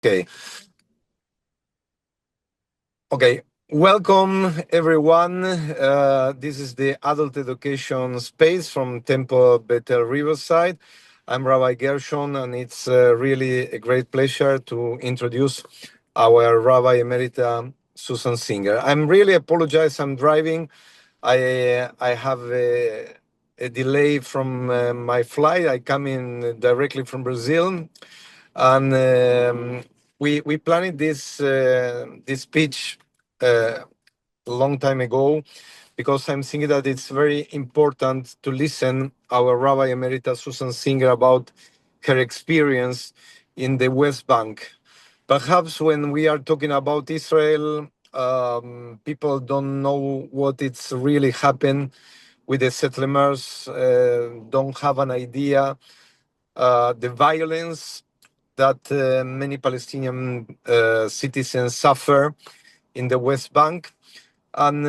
Okay. Okay. Welcome, everyone. This is the Adult Education Space from Temple Bethel Riverside. I'm Rabbi Gershon, and it's really a great pleasure to introduce our Rabbi Emerita Susan Singer. I'm really apologize. I'm driving. I have a delay from my flight. I come in directly from Brazil, and we planned this speech a long time ago because I'm thinking that it's very important to listen our Rabbi Emerita Susan Singer about her experience in the West Bank. Perhaps when we are talking about Israel, people don't know what it's really happened with the settlers, don't have an idea the violence that many Palestinian citizens suffer in the West Bank. And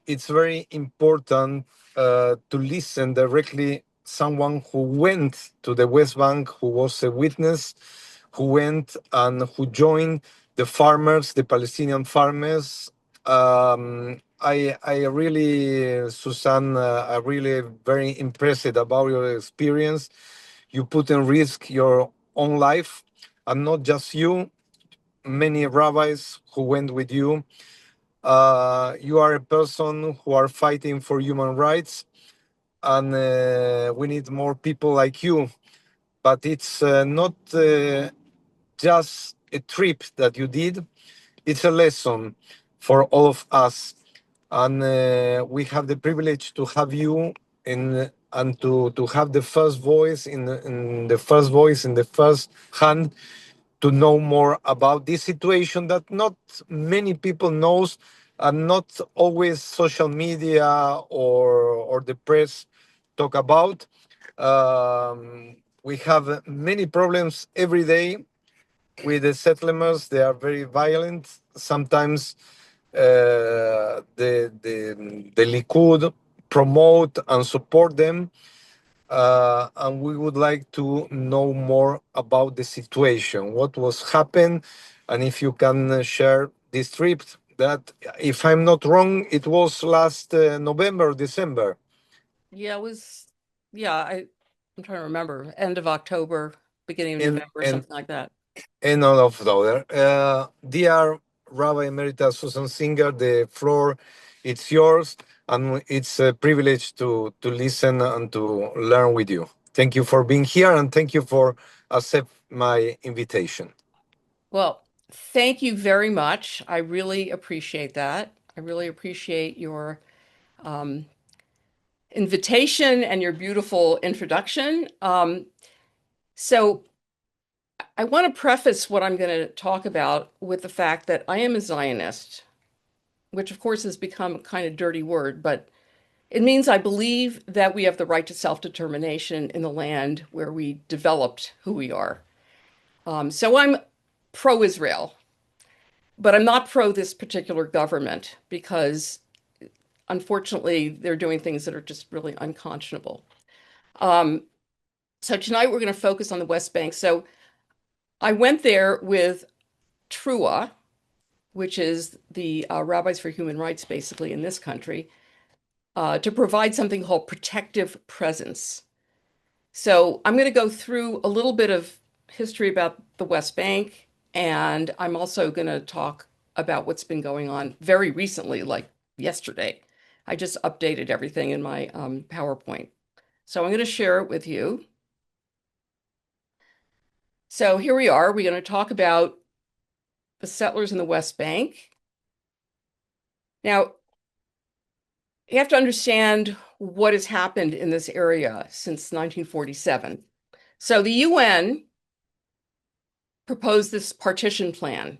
it's very important to listen directly someone who went to the West Bank, who was a witness, who went and who joined the farmers, the Palestinian farmers. I really, Suzanne, I really very impressed about your experience. You put in risk your own life, and not just you, many rabbis who went with you. You are a person who are fighting for human rights, and we need more people like you. But it's not just a trip that you did, it's a lesson for all of us. And we have the privilege to have you in and to have the first voice in the first hand to know more about this situation that not many people knows, and not always social media or the press talk about. We have many problems every day with the settlements. They are very violent. Sometimes the Likud promote and support them, and we would like to know more about the situation, what was happened, and if you can share this trip. That, if I'm not wrong, it was last November, December. Yeah, it was, yeah, I'm trying to remember, end of October, beginning of And November, and something like that. and all of the other. Dear Rabbi Emerita Susan Singer, the floor it's yours, and it's a privilege to listen and to learn with you. Thank you for being here, and thank you for accept my invitation. Well, thank you very much. I really appreciate that. I really appreciate your um, invitation and your beautiful introduction. So I want to preface what I'm going to talk about with the fact that I am a Zionist, which of course has become a kind of dirty word, but it means I believe that we have the right to self-determination in the land where we developed who we are. So I'm pro-Israel, but I'm not pro this particular government because unfortunately they're doing things that are just really unconscionable. Um, so tonight we're going to focus on the West Bank. So I went there with TRUA, which is the Rabbis for Human Rights, basically, in this country, to provide something called protective presence. So I'm going to go through a little bit of history about the West Bank, and I'm also going to talk about what's been going on very recently, like yesterday. I just updated everything in my PowerPoint. So I'm going to share it with you. So here we are. We're going to talk about the settlers in the West Bank. Now, you have to understand what has happened in this area since 1947. So the UN proposed this partition plan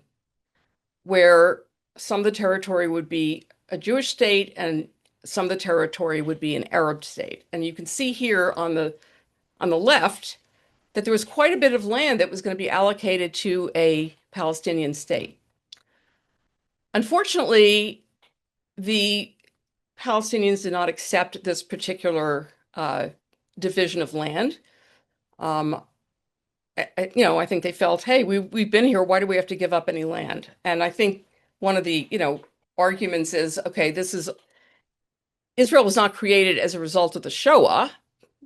where some of the territory would be a Jewish state and some of the territory would be an Arab state. And you can see here on the left that there was quite a bit of land that was going to be allocated to a Palestinian state. Unfortunately, the Palestinians did not accept this particular division of land. Um, I think they felt, hey, we've been here. Why do we have to give up any land? And I think one of the, arguments is, okay, this is Israel was not created as a result of the Shoah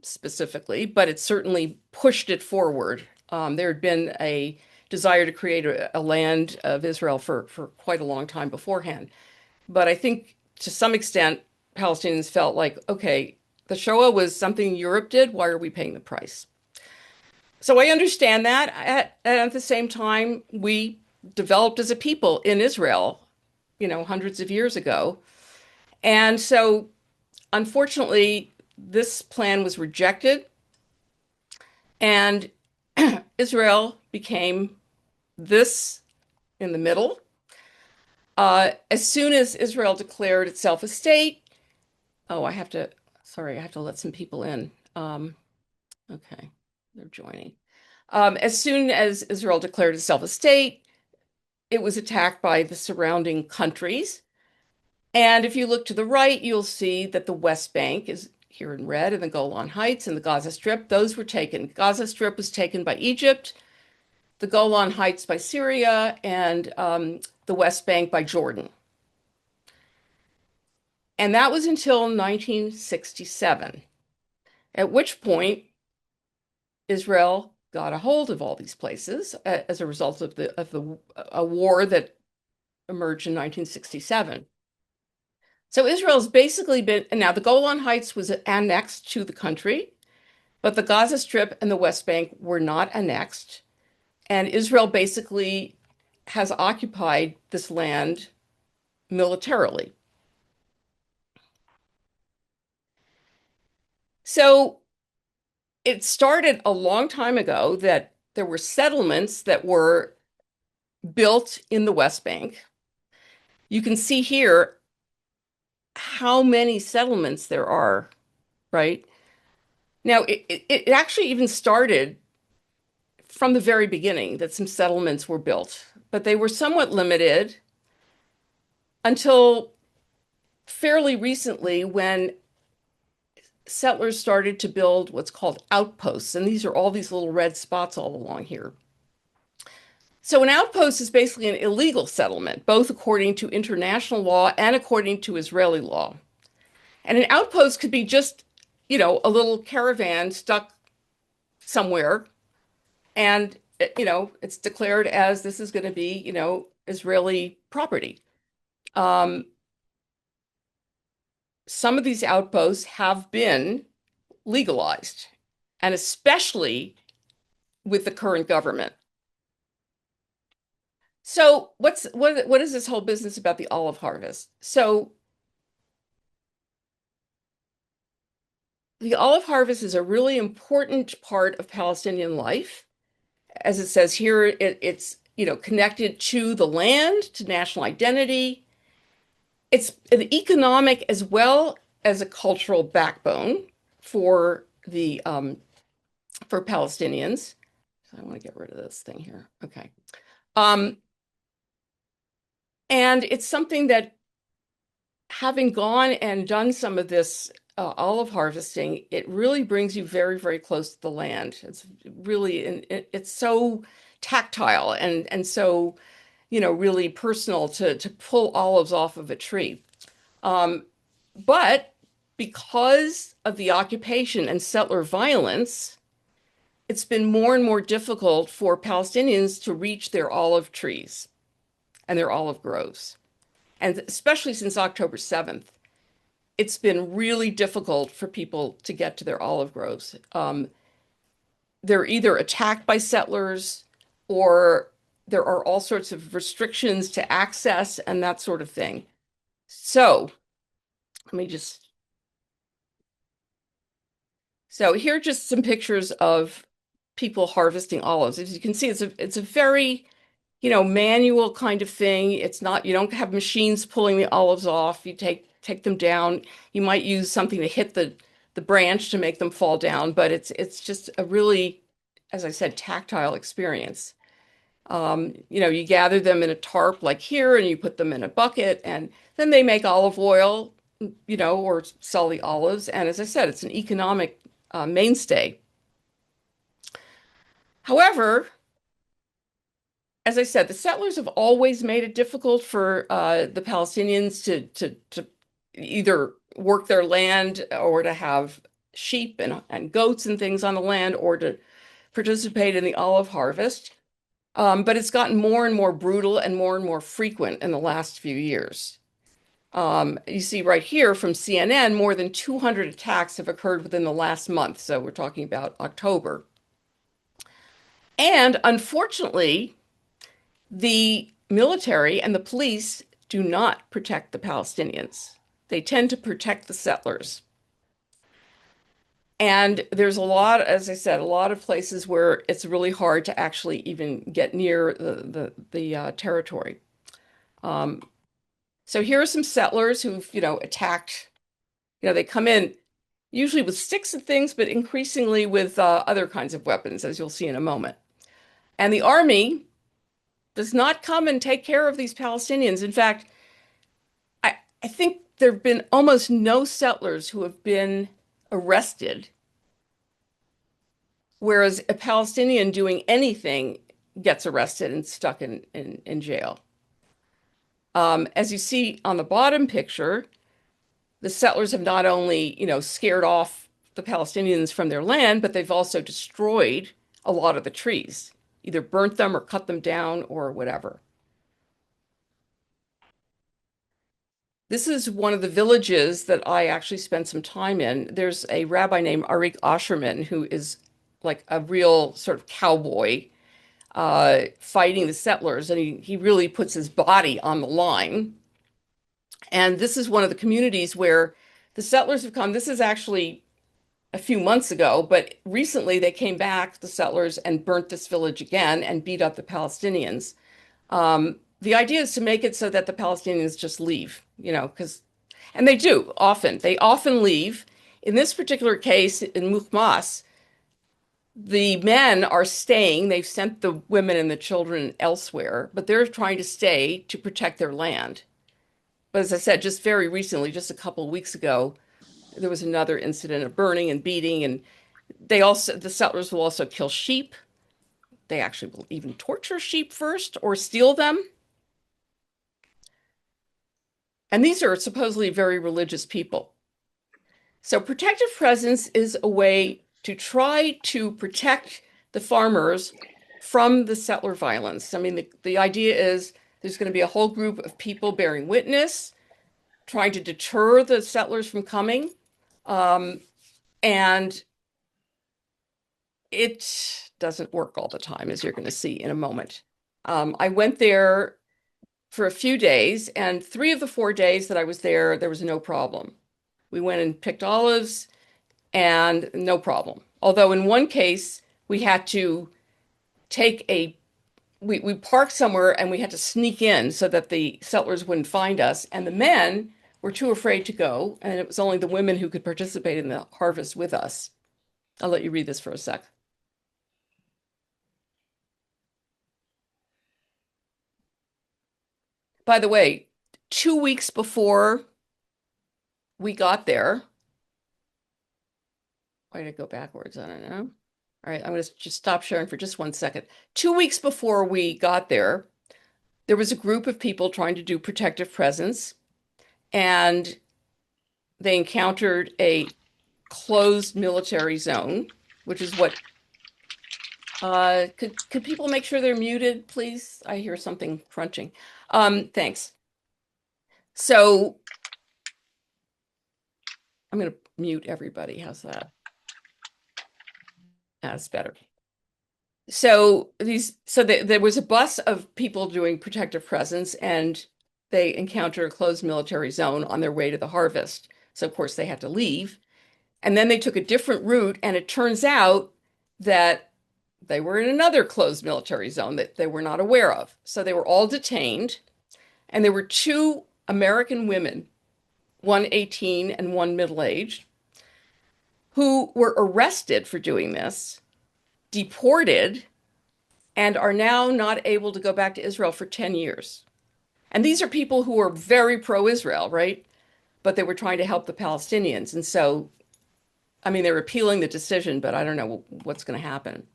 specifically, but it certainly pushed it forward. There had been a desire to create a land of Israel for quite a long time beforehand. But I think to some extent, Palestinians felt like, okay, the Shoah was something Europe did. Why are we paying the price? So I understand that. At the same time, we developed as a people in Israel, hundreds of years ago. And so, unfortunately, this plan was rejected, and Israel became this in the middle. As soon as Israel declared itself a state, oh, sorry, I have to let some people in. Okay, they're joining. As soon as Israel declared itself a state, it was attacked by the surrounding countries. And if you look to the right, you'll see that the West Bank is here in red, and the Golan Heights and the Gaza Strip, those were taken. Gaza Strip was taken by Egypt, the Golan Heights by Syria, and the West Bank by Jordan. And that was until 1967, at which point Israel got a hold of all these places as a result of a war that emerged in 1967. So Israel's basically been, now the Golan Heights was annexed to the country, but the Gaza Strip and the West Bank were not annexed. And Israel basically has occupied this land militarily. So it started a long time ago that there were settlements that were built in the West Bank. You can see here how many settlements there are, right? Now, it actually even started from the very beginning that some settlements were built, but they were somewhat limited until fairly recently when settlers started to build what's called outposts. And these are all these little red spots all along here. So an outpost is basically an illegal settlement, both according to international law and according to Israeli law. And an outpost could be just, a little caravan stuck somewhere, and, it's declared as this is going to be, Israeli property. Some of these outposts have been legalized, and especially with the current government. So what is this whole business about the olive harvest? So the olive harvest is a really important part of Palestinian life. As it says here, it's connected to the land, to national identity. It's an economic as well as a cultural backbone for the for Palestinians. So I want to get rid of this thing here. Okay. And it's something that, having gone and done some of this olive harvesting, it really brings you very, very close to the land. It's really, it's so tactile and so, really personal to pull olives off of a tree. But because of the occupation and settler violence, it's been more and more difficult for Palestinians to reach their olive trees and their olive groves. And especially since October 7th, it's been really difficult for people to get to their olive groves. They're either attacked by settlers, or there are all sorts of restrictions to access and that sort of thing. So let me just, so here are just some pictures of people harvesting olives. As you can see, it's a very, manual kind of thing. It's not, you don't have machines pulling the olives off. You take them down. You might use something to hit the branch to make them fall down, but it's just a really, as I said, tactile experience. You gather them in a tarp like here, and you put them in a bucket, and then they make olive oil, or sell the olives. And as I said, it's an economic mainstay. However, as I said, the settlers have always made it difficult for the Palestinians to either work their land or to have sheep and goats and things on the land or to participate in the olive harvest. But it's gotten more and more brutal and more frequent in the last few years. You see right here from CNN, more than 200 attacks have occurred within the last month. So we're talking about October. And unfortunately, the military and the police do not protect the Palestinians. They tend to protect the settlers. And there's a lot, as I said, a lot of places where it's really hard to actually even get near the territory. Um, so here are some settlers who've, attacked. They come in usually with sticks and things, but increasingly with other kinds of weapons, as you'll see in a moment. And the army does not come and take care of these Palestinians. In fact, I think there have been almost no settlers who have been arrested, whereas a Palestinian doing anything gets arrested and stuck in jail. As you see on the bottom picture, the settlers have not only, scared off the Palestinians from their land, but they've also destroyed a lot of the trees, either burnt them or cut them down or whatever. This is one of the villages that I actually spent some time in. There's a rabbi named Arik Asherman who is like a real sort of cowboy fighting the settlers, and he really puts his body on the line. And this is one of the communities where the settlers have come. This is actually a few months ago, but recently they came back, the settlers, and burnt this village again and beat up the Palestinians. The idea is to make it so that the Palestinians just leave, and they do often. They often leave. In this particular case, in Mukhmas, the men are staying. They've sent the women and the children elsewhere, but they're trying to stay to protect their land. But as I said, just very recently, just a couple of weeks ago, there was another incident of burning and beating, and the settlers will also kill sheep. They actually will even torture sheep first or steal them. And these are supposedly very religious people. So protective presence is a way to try to protect the farmers from the settler violence. I mean, the idea is there's going to be a whole group of people bearing witness, trying to deter the settlers from coming. And it doesn't work all the time, as you're going to see in a moment. I went there for a few days, and 3 of the 4 days that I was there was no problem. We went and picked olives, and no problem. Although in one case, we had to we parked somewhere and we had to sneak in so that the settlers wouldn't find us. And the men were too afraid to go, and it was only the women who could participate in the harvest with us. I'll let you read this for a sec. By the way, 2 weeks before we got there, why did I go backwards? I don't know. All right, I'm going to just stop sharing for just 1 second. 2 weeks before we got there was a group of people trying to do protective presence, and they encountered a closed military zone, which is what could people make sure they're muted, please? I hear something crunching. Thanks. So I'm going to mute everybody. How's that? That's better. So there was a bus of people doing protective presence, and they encountered a closed military zone on their way to the harvest. So of course they had to leave. And then they took a different route, and it turns out that they were in another closed military zone that they were not aware of. So they were all detained, and there were 2 American women, one 18 and one middle-aged, who were arrested for doing this, deported, and are now not able to go back to Israel for 10 years. And these are people who are very pro-Israel, right? But they were trying to help the Palestinians. And so, I mean, they're appealing the decision, but I don't know what's going to happen.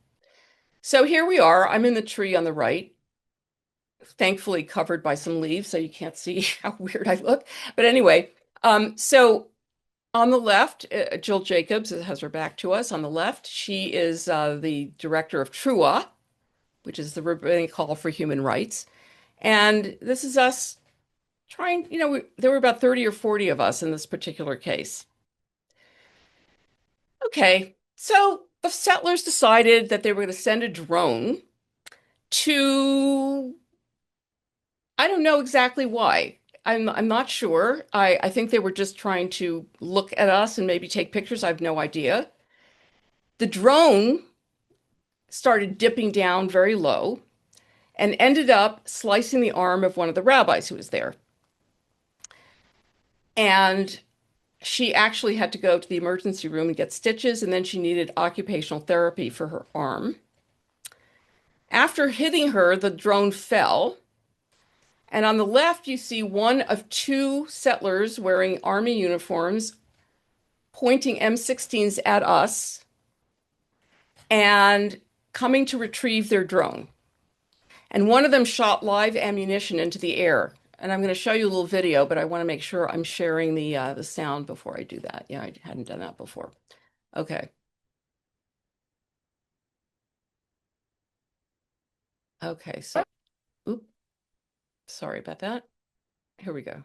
So here we are. I'm in the tree on the right, thankfully covered by some leaves, so you can't see how weird I look. But anyway, so on the left, Jill Jacobs has her back to us. On the left, she is the director of TRUA, which is the Rabbinic Call for Human Rights. And this is us trying, there were about 30 or 40 of us in this particular case. Okay, so the settlers decided that they were going to send a drone to, I don't know exactly why. I'm not sure. I think they were just trying to look at us and maybe take pictures. I have no idea. The drone started dipping down very low and ended up slicing the arm of one of the rabbis who was there. And she actually had to go to the emergency room and get stitches, and then she needed occupational therapy for her arm. After hitting her, the drone fell. And on the left, you see one of two settlers wearing army uniforms pointing M16s at us and coming to retrieve their drone. And one of them shot live ammunition into the air. And I'm going to show you a little video, but I want to make sure I'm sharing the sound before I do that. Yeah, I hadn't done that before. Okay. Okay, so, oops, sorry about that. Here we go.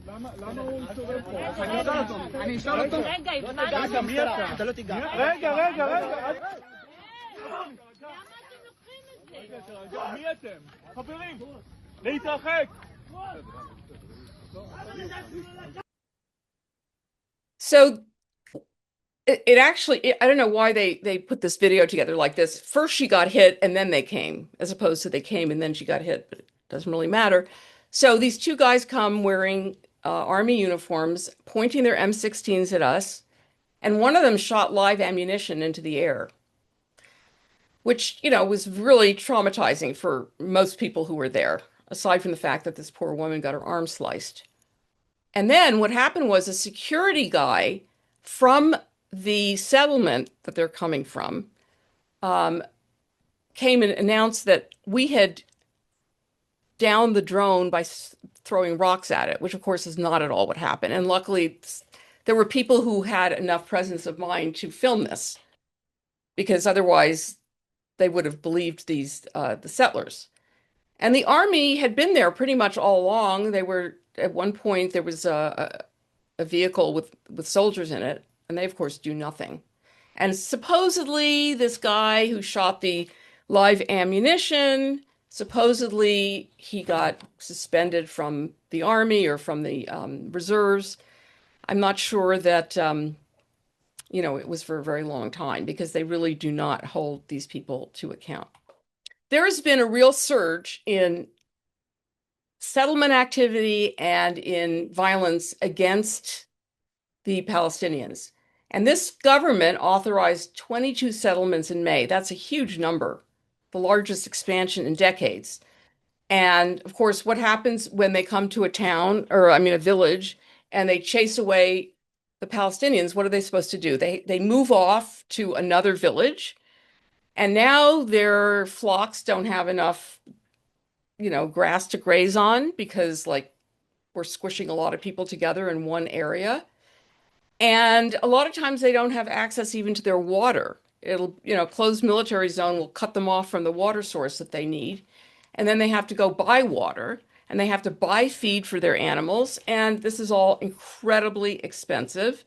למה הוא מסתובב פה? אני אשאל אותו. רגע, מי אתה? אתה לא תיגע. רגע. למה אתם לוקחים את זה? מי אתם? חברים, להתרחק. So it actually, I don't know why they put this video together like this. First she got hit and then they came, as opposed to they came and then she got hit, but it doesn't really matter. So these two guys come wearing army uniforms, pointing their M16s at us, and one of them shot live ammunition into the air, which, was really traumatizing for most people who were there, aside from the fact that this poor woman got her arm sliced. And then what happened was a security guy from the settlement that they're coming from came and announced that we had downed the drone by throwing rocks at it, which of course is not at all what happened. And luckily, there were people who had enough presence of mind to film this, because otherwise they would have believed the settlers. And the army had been there pretty much all along. They were, at one point, there was a vehicle with soldiers in it, and they, of course, do nothing. And supposedly, this guy who shot the live ammunition, supposedly he got suspended from the army or from the reserves. I'm not sure that, it was for a very long time, because they really do not hold these people to account. There has been a real surge in settlement activity and in violence against the Palestinians. And this government authorized 22 settlements in May. That's a huge number, the largest expansion in decades. And of course, what happens when they come to a town, or a village, and they chase away the Palestinians? What are they supposed to do? They move off to another village, and now their flocks don't have enough, grass to graze on, because we're squishing a lot of people together in one area. And a lot of times they don't have access even to their water. Closed military zone will cut them off from the water source that they need. And then they have to go buy water, and they have to buy feed for their animals. And this is all incredibly expensive.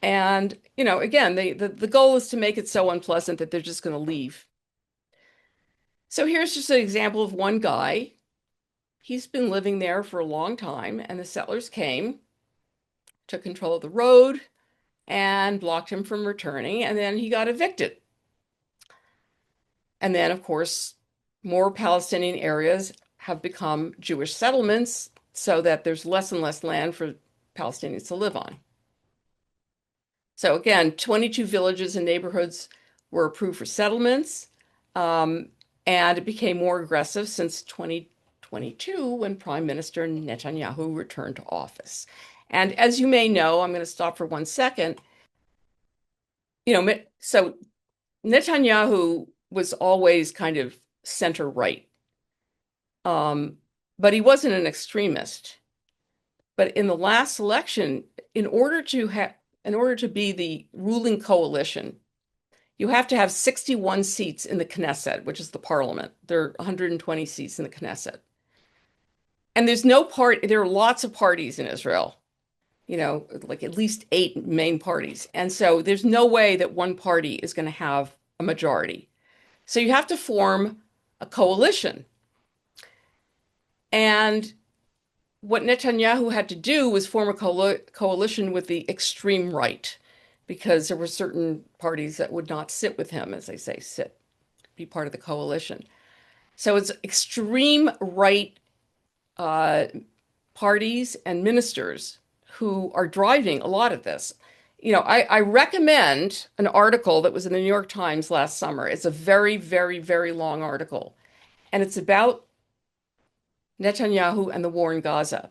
And, again, the goal is to make it so unpleasant that they're just going to leave. So here's just an example of one guy. He's been living there for a long time, and the settlers came, took control of the road, and blocked him from returning, and then he got evicted. And then, of course, more Palestinian areas have become Jewish settlements, so that there's less and less land for Palestinians to live on. So again, 22 villages and neighborhoods were approved for settlements, and it became more aggressive since 2022 when Prime Minister Netanyahu returned to office. And as you may know, I'm going to stop for 1 second. So Netanyahu was always kind of center right, but he wasn't an extremist. But in the last election, in order to be the ruling coalition, you have to have 61 seats in the Knesset, which is the parliament. There are 120 seats in the Knesset. And there are lots of parties in Israel, like at least 8 main parties. And so there's no way that one party is going to have a majority. So you have to form a coalition. And what Netanyahu had to do was form a coalition with the extreme right, because there were certain parties that would not sit with him, as they say, be part of the coalition. So it's extreme right parties and ministers who are driving a lot of this. I recommend an article that was in the New York Times last summer. It's a very, very, very long article, and it's about Netanyahu and the war in Gaza.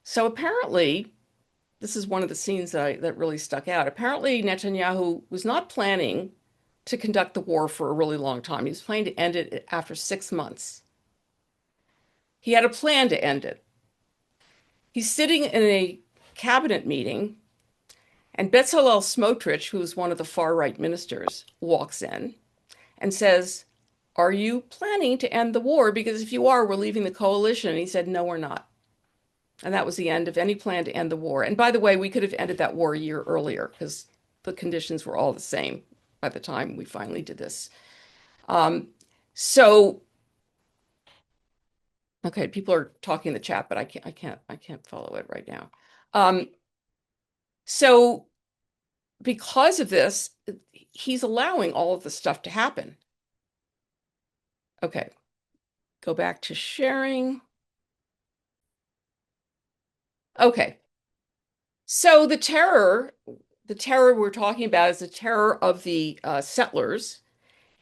So apparently, this is one of the scenes that really stuck out. Apparently, Netanyahu was not planning to conduct the war for a really long time. He was planning to end it after 6 months. He had a plan to end it. He's sitting in a cabinet meeting, and Bezalel Smotrich, who is one of the far-right ministers, walks in and says, "Are you planning to end the war? Because if you are, we're leaving the coalition." And he said, "No, we're not." And that was the end of any plan to end the war. And by the way, we could have ended that war a year earlier because the conditions were all the same by the time we finally did this. Okay, people are talking in the chat, but I can't follow it right now. So because of this, he's allowing all of this stuff to happen. Okay, go back to sharing. Okay, so the terror we're talking about is the terror of the settlers.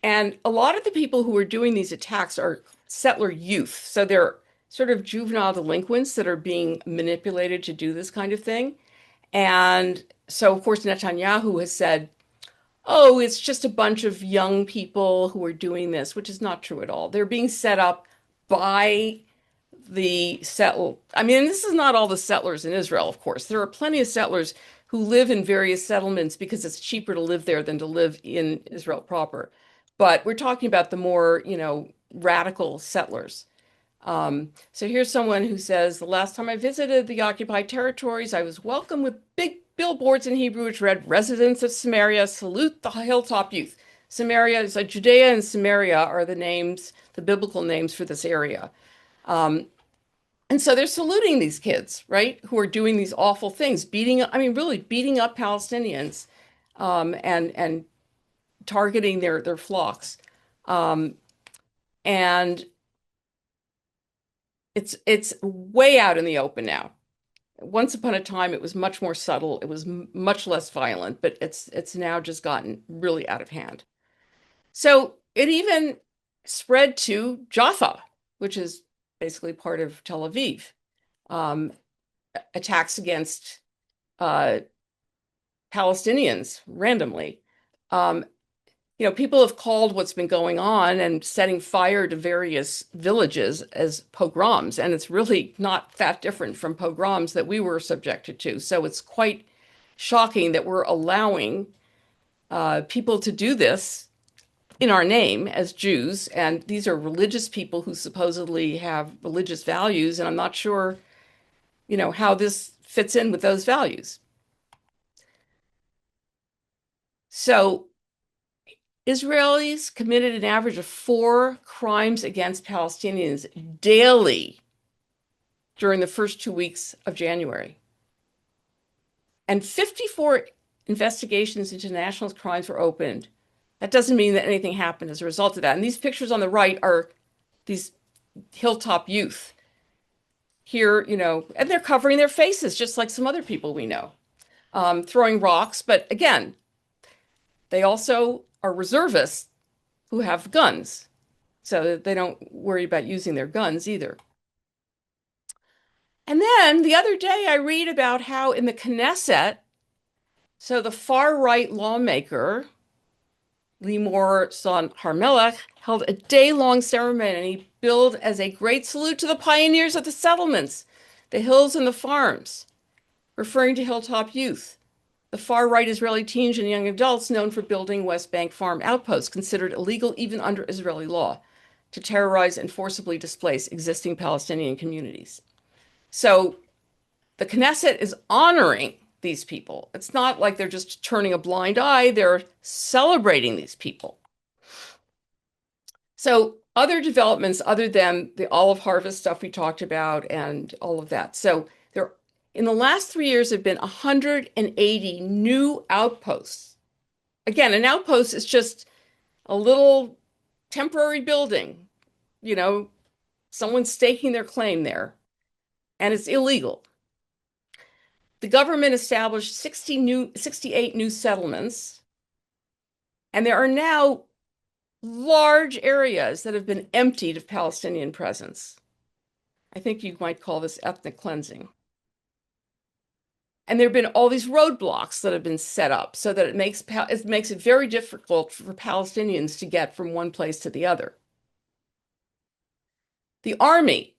And a lot of the people who are doing these attacks are settler youth. So they're sort of juvenile delinquents that are being manipulated to do this kind of thing. And so, of course, Netanyahu has said, "Oh, it's just a bunch of young people who are doing this," which is not true at all. They're being set up by the settled. I mean, this is not all the settlers in Israel, of course. There are plenty of settlers who live in various settlements because it's cheaper to live there than to live in Israel proper. But we're talking about the more, radical settlers. So here's someone who says, "The last time I visited the occupied territories, I was welcomed with big billboards in Hebrew which read, 'Residents of Samaria, salute the hilltop youth.'" Samaria, so Judea and Samaria are the names, the biblical names for this area. And so they're saluting these kids, right, who are doing these awful things, really beating up Palestinians, and targeting their flocks. And it's way out in the open now. Once upon a time, it was much more subtle. It was much less violent, but it's now just gotten really out of hand. So it even spread to Jaffa, which is basically part of Tel Aviv. Attacks against Palestinians randomly. People have called what's been going on and setting fire to various villages as pogroms, and it's really not that different from pogroms that we were subjected to. So it's quite shocking that we're allowing people to do this in our name as Jews, and these are religious people who supposedly have religious values, and I'm not sure, how this fits in with those values. So Israelis committed an average of 4 crimes against Palestinians daily during the first 2 weeks of January. And 54 investigations into national crimes were opened. That doesn't mean that anything happened as a result of that. And these pictures on the right are these hilltop youth here, and they're covering their faces just like some other people we know, throwing rocks. But again, they also are reservists who have guns, so they don't worry about using their guns either. And then the other day I read about how in the Knesset, so the far-right lawmaker, Limor Son Harmelech, held a day-long ceremony billed as a great salute to the pioneers of the settlements, the hills and the farms, referring to hilltop youth, the far-right Israeli teens and young adults known for building West Bank farm outposts, considered illegal even under Israeli law, to terrorize and forcibly displace existing Palestinian communities. So the Knesset is honoring these people. It's not like they're just turning a blind eye, they're celebrating these people. So other developments other than the olive harvest stuff we talked about and all of that. So there, in the last 3 years, have been 180 new outposts. Again, an outpost is just a little temporary building, you know, someone's staking their claim there, and it's illegal. The government established 68 new settlements, and there are now large areas that have been emptied of Palestinian presence. I think you might call this ethnic cleansing. And there have been all these roadblocks that have been set up so that it makes it very difficult for Palestinians to get from one place to the other. The army.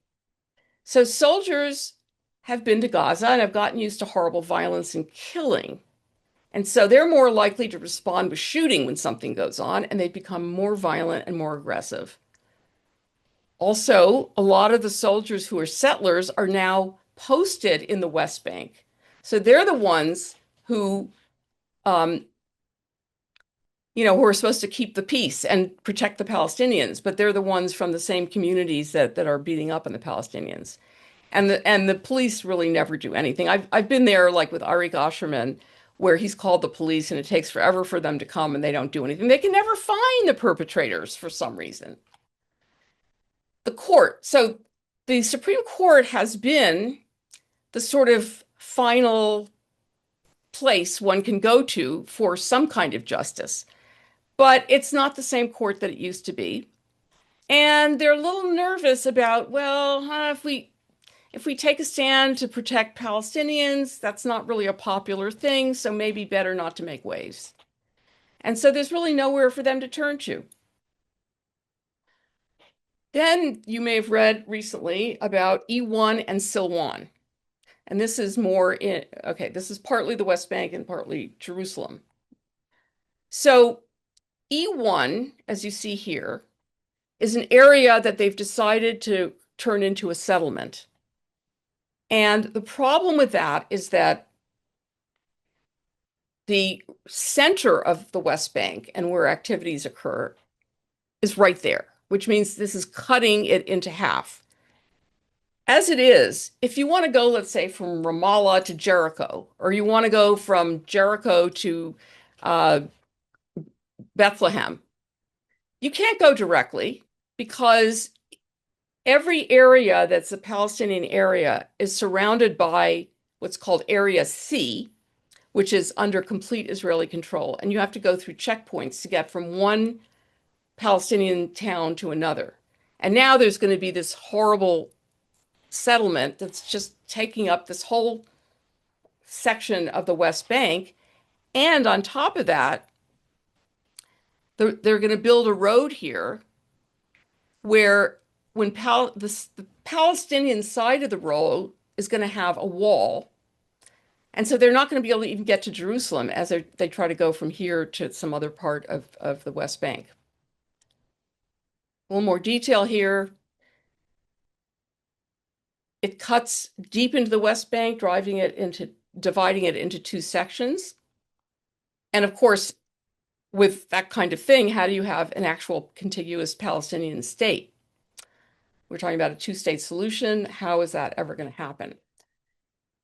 So soldiers have been to Gaza and have gotten used to horrible violence and killing. And so they're more likely to respond with shooting when something goes on, and they become more violent and more aggressive. Also, a lot of the soldiers who are settlers are now posted in the West Bank. So they're the ones who, who are supposed to keep the peace and protect the Palestinians, but they're the ones from the same communities that are beating up on the Palestinians. And the police really never do anything. I've been there, like with Arik Asherman, where he's called the police and it takes forever for them to come and they don't do anything. They can never find the perpetrators for some reason. The court. So the Supreme Court has been the sort of final place one can go to for some kind of justice. But it's not the same court that it used to be. And they're a little nervous about, well, if we take a stand to protect Palestinians, that's not really a popular thing, so maybe better not to make waves. And so there's really nowhere for them to turn to. Then you may have read recently about E1 and Silwan. And this is this is partly the West Bank and partly Jerusalem. So E1, as you see here, is an area that they've decided to turn into a settlement. And the problem with that is that the center of the West Bank and where activities occur is right there, which means this is cutting it into half. As it is, if you want to go, let's say, from Ramallah to Jericho, or you want to go from Jericho to Bethlehem, you can't go directly because every area that's a Palestinian area is surrounded by what's called Area C, which is under complete Israeli control. And you have to go through checkpoints to get from one Palestinian town to another. And now there's going to be this horrible settlement that's just taking up this whole section of the West Bank. And on top of that, they're going to build a road here where when the Palestinian side of the road is going to have a wall. And so they're not going to be able to even get to Jerusalem as they try to go from here to some other part of the West Bank. A little more detail here. It cuts deep into the West Bank, dividing it into two sections. And of course, with that kind of thing, how do you have an actual contiguous Palestinian state? We're talking about a two-state solution. How is that ever going to happen?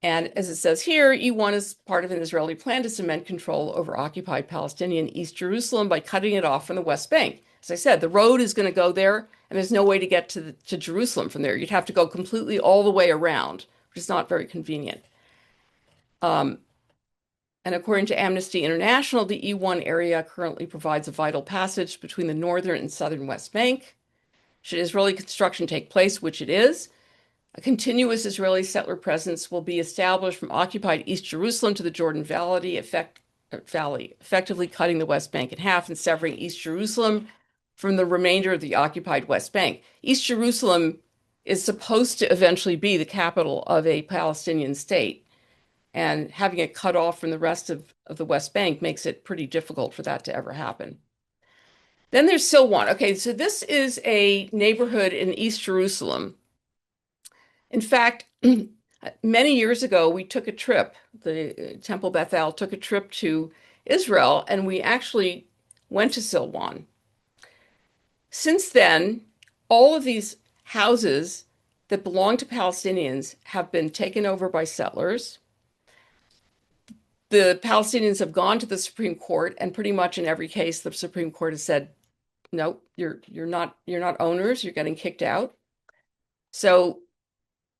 And as it says here, E1 is part of an Israeli plan to cement control over occupied Palestinian East Jerusalem by cutting it off from the West Bank. As I said, the road is going to go there, and there's no way to get to Jerusalem from there. You'd have to go completely all the way around, which is not very convenient. And according to Amnesty International, the E1 area currently provides a vital passage between the northern and southern West Bank. Should Israeli construction take place, which it is, a continuous Israeli settler presence will be established from occupied East Jerusalem to the Jordan Valley, effectively cutting the West Bank in half and severing East Jerusalem from the remainder of the occupied West Bank. East Jerusalem is supposed to eventually be the capital of a Palestinian state, and having it cut off from the rest of the West Bank makes it pretty difficult for that to ever happen. Then there's Silwan. Okay, so this is a neighborhood in East Jerusalem. In fact, many years ago, we took a trip, the Temple Bethel took a trip to Israel, and we actually went to Silwan. Since then, all of these houses that belong to Palestinians have been taken over by settlers. The Palestinians have gone to the Supreme Court, and pretty much in every case, the Supreme Court has said, no, you're not owners, you're getting kicked out. So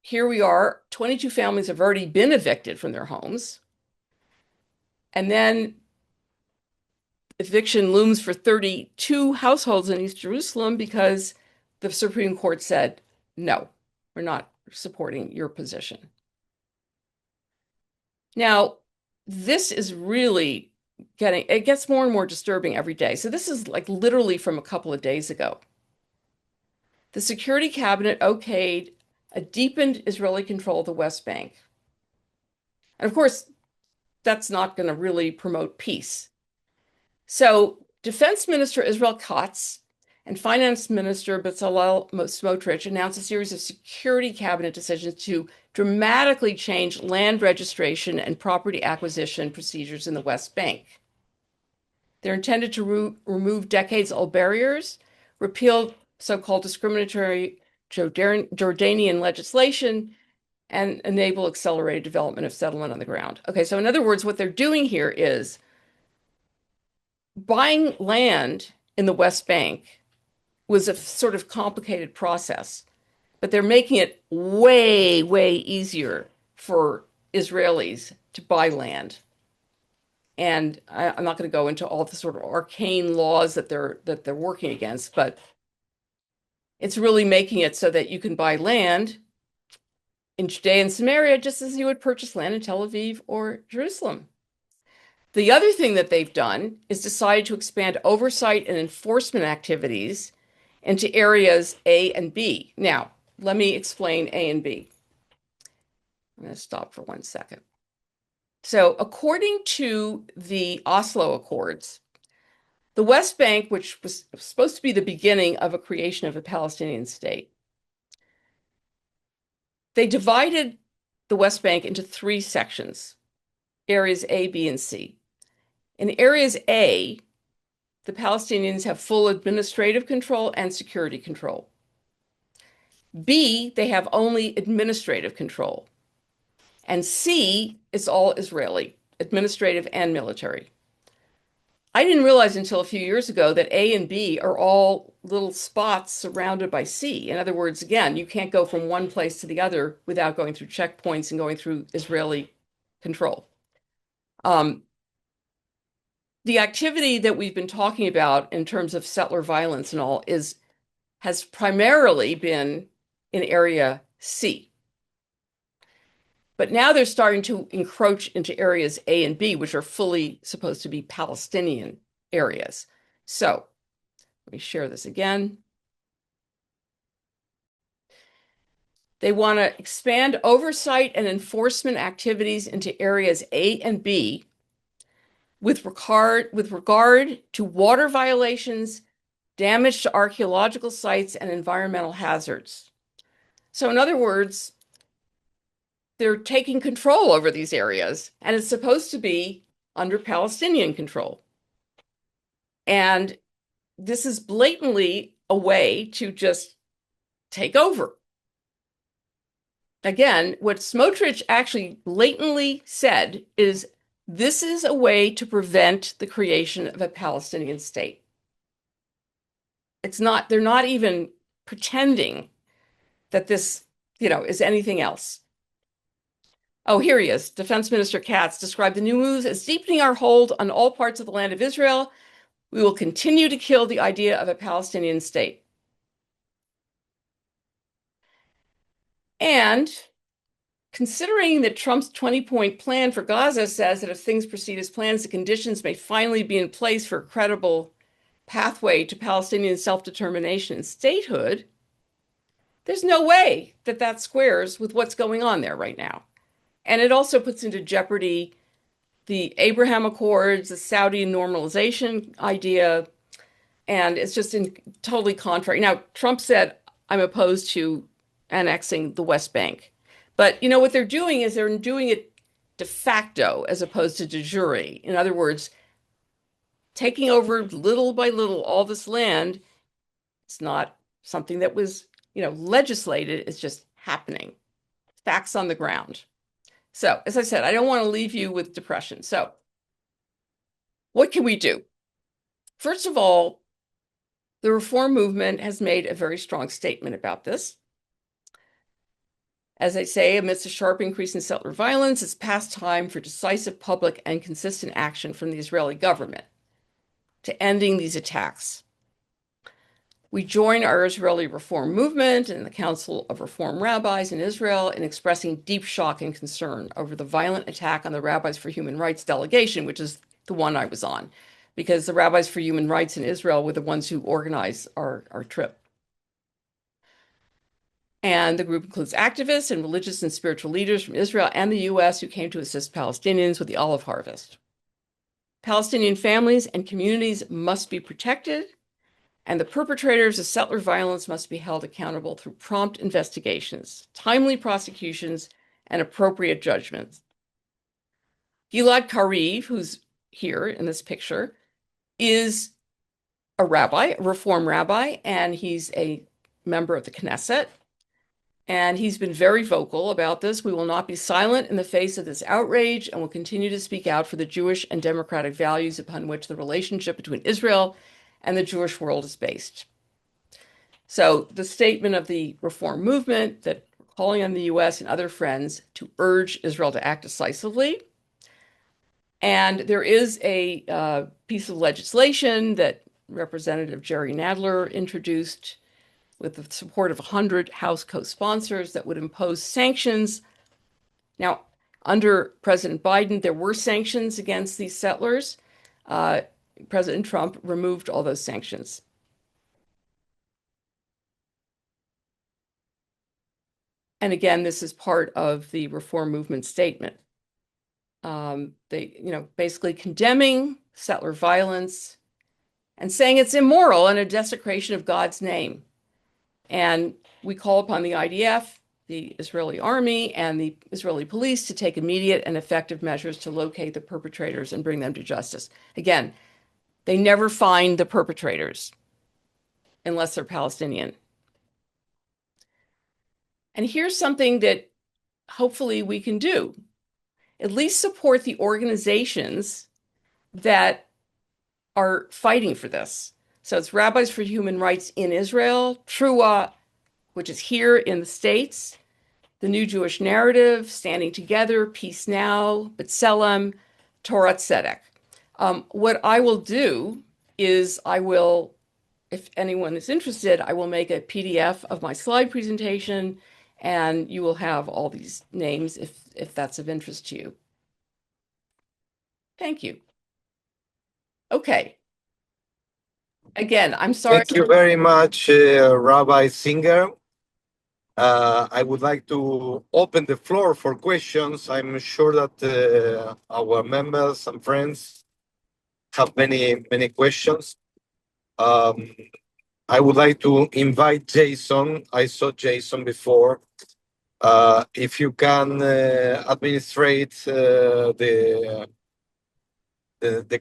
here we are, 22 families have already been evicted from their homes. And then eviction looms for 32 households in East Jerusalem because the Supreme Court said, no, we're not supporting your position. Now, this is really it gets more and more disturbing every day. So this is like literally from a couple of days ago. The Security Cabinet okayed a deepened Israeli control of the West Bank. And of course, that's not going to really promote peace. So Defense Minister Israel Katz and Finance Minister Bezalel Smotrich announced a series of Security Cabinet decisions to dramatically change land registration and property acquisition procedures in the West Bank. They're intended to remove decades-old barriers, repeal so-called discriminatory Jordanian legislation, and enable accelerated development of settlement on the ground. Okay, so in other words, what they're doing here is buying land in the West Bank was a sort of complicated process, but they're making it way, way easier for Israelis to buy land. And I'm not going to go into all the sort of arcane laws that they're working against, but it's really making it so that you can buy land in Judea and Samaria just as you would purchase land in Tel Aviv or Jerusalem. The other thing that they've done is decided to expand oversight and enforcement activities into areas A and B. Now, let me explain A and B. I'm going to stop for 1 second. So according to the Oslo Accords, the West Bank, which was supposed to be the beginning of a creation of a Palestinian state, they divided the West Bank into 3 sections, areas A, B, and C. In areas A, the Palestinians have full administrative control and security control. B, they have only administrative control. And C is all Israeli, administrative and military. I didn't realize until a few years ago that A and B are all little spots surrounded by C. In other words, again, you can't go from one place to the other without going through checkpoints and going through Israeli control. The activity that we've been talking about in terms of settler violence and all has primarily been in area C. But now they're starting to encroach into areas A and B, which are fully supposed to be Palestinian areas. So let me share this again. They want to expand oversight and enforcement activities into areas A and B with regard to water violations, damage to archaeological sites, and environmental hazards. So in other words, they're taking control over these areas, and it's supposed to be under Palestinian control. And this is blatantly a way to just take over. Again, what Smotrich actually blatantly said is this is a way to prevent the creation of a Palestinian state. They're not even pretending that this, is anything else. Oh, here he is. Defense Minister Katz described the new moves as deepening our hold on all parts of the land of Israel. We will continue to kill the idea of a Palestinian state. And considering that Trump's 20-point plan for Gaza says that if things proceed as planned, the conditions may finally be in place for a credible pathway to Palestinian self-determination and statehood, there's no way that that squares with what's going on there right now. And it also puts into jeopardy the Abraham Accords, the Saudi normalization idea, and it's just totally contrary. Now, Trump said, I'm opposed to annexing the West Bank. But you know what they're doing is they're doing it de facto as opposed to de jure. In other words, taking over little by little all this land. It's not something that was, legislated. It's just happening. Facts on the ground. So, as I said, I don't want to leave you with depression. So, what can we do? First of all, the reform movement has made a very strong statement about this. As I say, amidst a sharp increase in settler violence, it's past time for decisive public and consistent action from the Israeli government to ending these attacks. We join our Israeli reform movement and the Council of Reform Rabbis in Israel in expressing deep shock and concern over the violent attack on the Rabbis for Human Rights delegation, which is the one I was on, because the Rabbis for Human Rights in Israel were the ones who organized our trip. And the group includes activists and religious and spiritual leaders from Israel and the US who came to assist Palestinians with the olive harvest. Palestinian families and communities must be protected, and the perpetrators of settler violence must be held accountable through prompt investigations, timely prosecutions, and appropriate judgments. Gilad Kariv, who's here in this picture, is a rabbi, a reform rabbi, and he's a member of the Knesset. And he's been very vocal about this. We will not be silent in the face of this outrage and will continue to speak out for the Jewish and democratic values upon which the relationship between Israel and the Jewish world is based. So the statement of the reform movement that we're calling on the US and other friends to urge Israel to act decisively. And there is a piece of legislation that Representative Jerry Nadler introduced with the support of 100 House co-sponsors that would impose sanctions. Now, under President Biden, there were sanctions against these settlers. President Trump removed all those sanctions. And again, this is part of the reform movement statement. They, basically condemning settler violence and saying it's immoral and a desecration of God's name. And we call upon the IDF, the Israeli army, and the Israeli police to take immediate and effective measures to locate the perpetrators and bring them to justice. Again, they never find the perpetrators unless they're Palestinian. And here's something that hopefully we can do. At least support the organizations that are fighting for this. So it's Rabbis for Human Rights in Israel, Trua, which is here in the States, the New Jewish Narrative, Standing Together, Peace Now, B'Tselem, Torah Tzedek. What I will do is if anyone is interested, I will make a PDF of my slide presentation, and you will have all these names if that's of interest to you. Thank you. Okay. Again, I'm sorry. Thank you very much, Rabbi Singer. I would like to open the floor for questions. I'm sure that our members and friends have many questions. I would like to invite Jason. I saw Jason before. If you can administrate the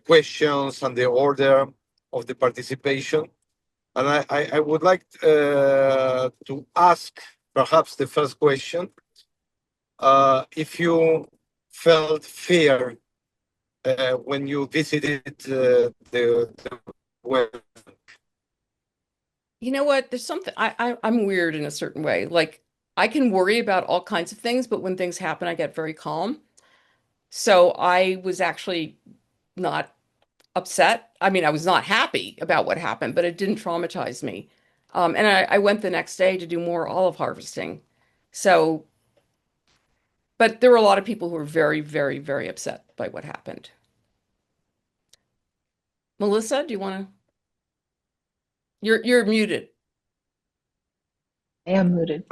questions and the order of the participation. And I would like to ask perhaps the first question, if you felt fear when you visited the web. You know what? There's something, I'm weird in a certain way. Like, I can worry about all kinds of things, but when things happen, I get very calm. So I was actually not upset. I mean, I was not happy about what happened, but it didn't traumatize me. And I went the next day to do more olive harvesting. So, but there were a lot of people who were very, very, very upset by what happened. Melissa, do you want to? You're muted. I am muted.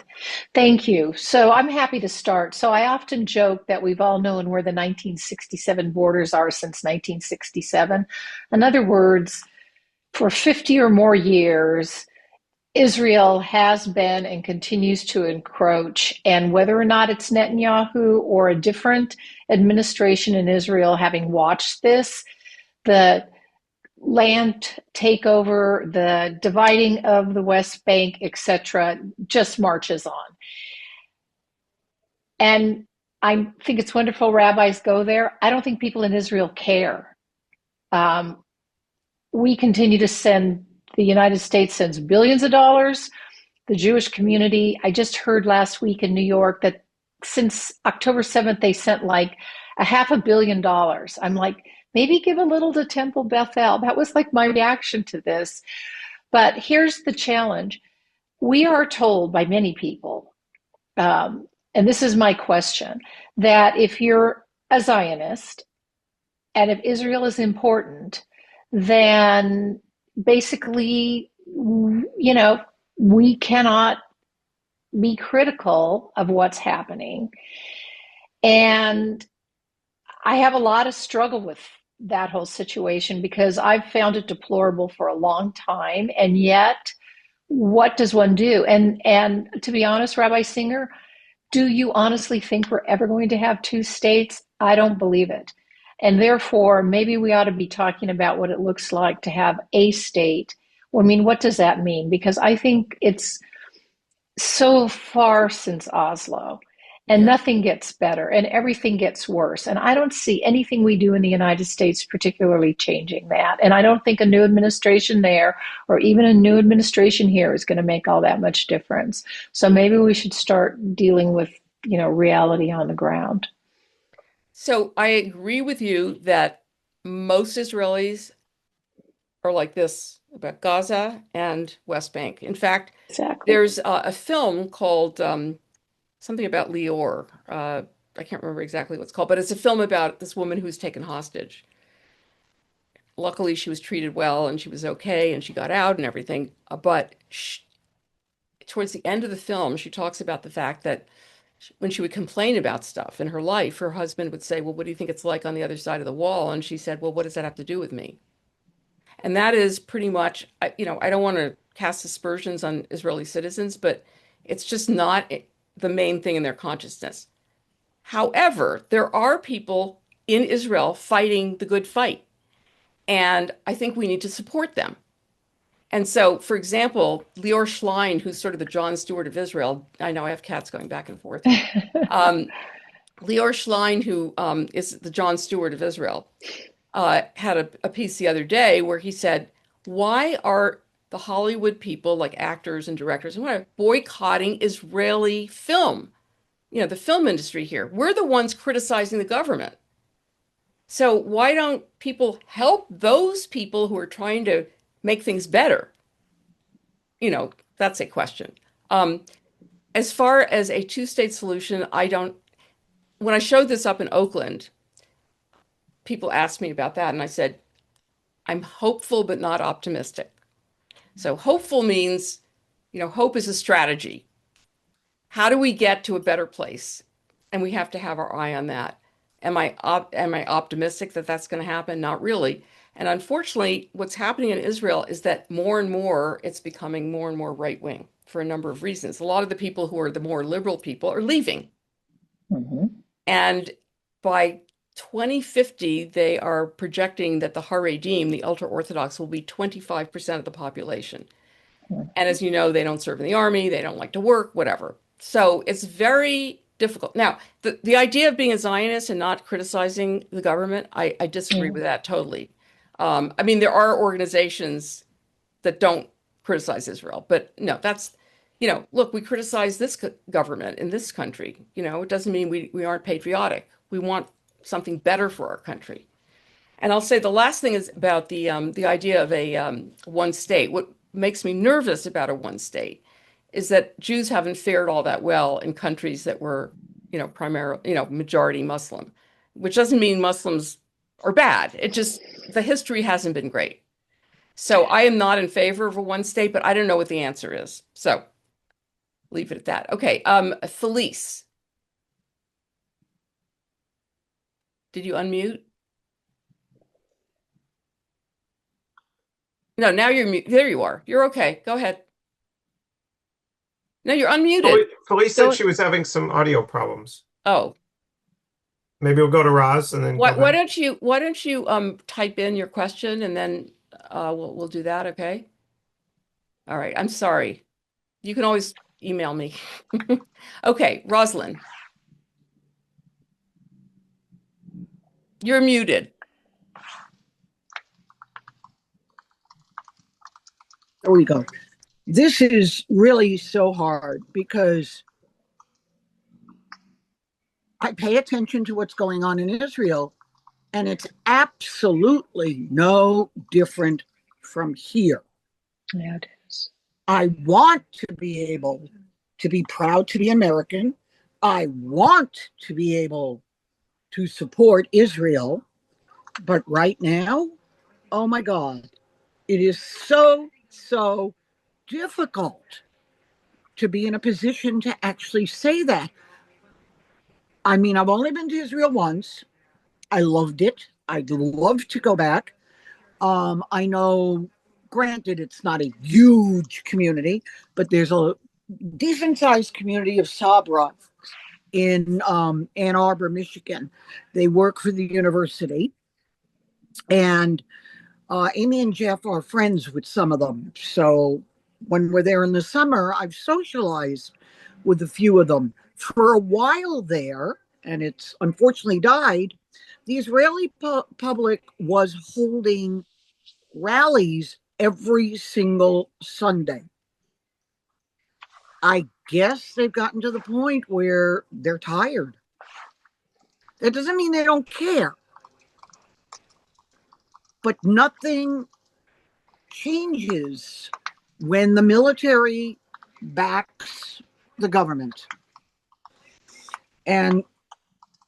Thank you. So I'm happy to start. So I often joke that we've all known where the 1967 borders are since 1967. In other words, for 50 or more years, Israel has been and continues to encroach. And whether or not it's Netanyahu or a different administration in Israel having watched this, the land takeover, the dividing of the West Bank, etc., just marches on. And I think it's wonderful rabbis go there. I don't think people in Israel care. We continue to send, the United States sends billions of dollars. The Jewish community, I just heard last week in New York that since October 7th, they sent like $500 million. I'm like, maybe give a little to Temple Bethel. That was like my reaction to this. But here's the challenge. We are told by many people, and this is my question, that if you're a Zionist and if Israel is important, then basically, we cannot be critical of what's happening. And I have a lot of struggle with that whole situation because I've found it deplorable for a long time. And yet, what does one do? And to be honest, Rabbi Singer, do you honestly think we're ever going to have two states? I don't believe it. And therefore, maybe we ought to be talking about what it looks like to have a state. Well, I mean, what does that mean? Because I think it's so far since Oslo. And nothing gets better and everything gets worse. And I don't see anything we do in the United States particularly changing that. And I don't think a new administration there or even a new administration here is going to make all that much difference. So maybe we should start dealing with, reality on the ground. So I agree with you that most Israelis are like this about Gaza and West Bank. In fact, Exactly. there's a film called something about Lior. I can't remember exactly what it's called, but it's a film about this woman who's taken hostage. Luckily, she was treated well and she was okay and she got out and everything. But towards the end of the film, she talks about the fact that when she would complain about stuff in her life, her husband would say, well, what do you think it's like on the other side of the wall? And she said, well, what does that have to do with me? And that is pretty much, I don't want to cast aspersions on Israeli citizens, but it's just not the main thing in their consciousness. However, there are people in Israel fighting the good fight, and I think we need to support them. And so, for example, Lior Schlein, who's sort of the Jon Stewart of Israel, I know I have cats going back and forth. Lior Schlein, who is the Jon Stewart of Israel, had a piece the other day where he said, why are the Hollywood people, like actors and directors and whatever, boycotting Israeli film? The film industry here. We're the ones criticizing the government. So why don't people help those people who are trying to make things better? That's a question. As far as a two-state solution, when I showed this up in Oakland, people asked me about that, and I said, I'm hopeful but not optimistic. So hopeful means, hope is a strategy. How do we get to a better place? And we have to have our eye on that. Am I optimistic that that's going to happen? Not really. And unfortunately, what's happening in Israel is that more and more, it's becoming more and more right-wing for a number of reasons. A lot of the people who are the more liberal people are leaving. Mm-hmm. And by 2050, they are projecting that the Haredim, the ultra-Orthodox, will be 25% of the population. And as you know, they don't serve in the army, they don't like to work, whatever. So it's very difficult. Now, the idea of being a Zionist and not criticizing the government, I disagree with that totally. There are organizations that don't criticize Israel, but no, look, we criticize this government in this country. It doesn't mean we aren't patriotic. We want something better for our country. And I'll say the last thing is about the idea of a one state. What makes me nervous about a one state is that Jews haven't fared all that well in countries that were, primarily, majority Muslim, which doesn't mean Muslims are bad. It just, the history hasn't been great. So I am not in favor of a one state, but I don't know what the answer is. So leave it at that. Okay, Felice. Did you unmute? No, now you're mute. There you are. You're okay. Go ahead. No, you're unmuted. Felice said she was having some audio problems. Oh, Maybe we'll go to Roz and then why go back. don't you type in your question and then we'll do that, okay? All right. I'm sorry. You can always email me. Okay, Rosalind. You're muted. There we go. This is really so hard because I pay attention to what's going on in Israel, and it's absolutely no different from here. Yeah, it is. I want to be able to be proud to be American. I want to be able to support Israel. But right now, oh my God, it is so difficult to be in a position to actually say that. I mean, I've only been to Israel once. I loved it. I'd love to go back. I know, granted, it's not a huge community, but there's a decent sized community of Sabra in Ann Arbor, Michigan. They work for the university. And Amy and Jeff are friends with some of them. So when we're there in the summer, I've socialized with a few of them. For a while there, and it's unfortunately died, the Israeli public was holding rallies every single Sunday. I guess they've gotten to the point where they're tired. That doesn't mean they don't care. But nothing changes when the military backs the government. And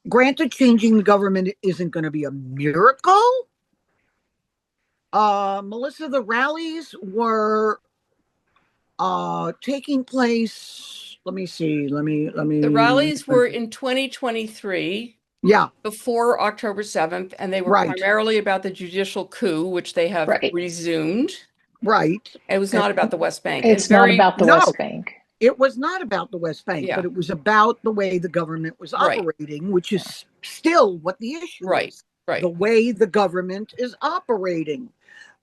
granted, changing the government isn't going to be a miracle. Melissa, the rallies were taking place. Let me see. Let me. The rallies were in 2023. Yeah. Before October 7th, and they were primarily about the judicial coup, which they have resumed. Right. It was not about the West Bank. It's not about the West Bank. It was not about the West Bank, but it was about the way the government was operating, which is still what the issue is. Right. The way the government is operating.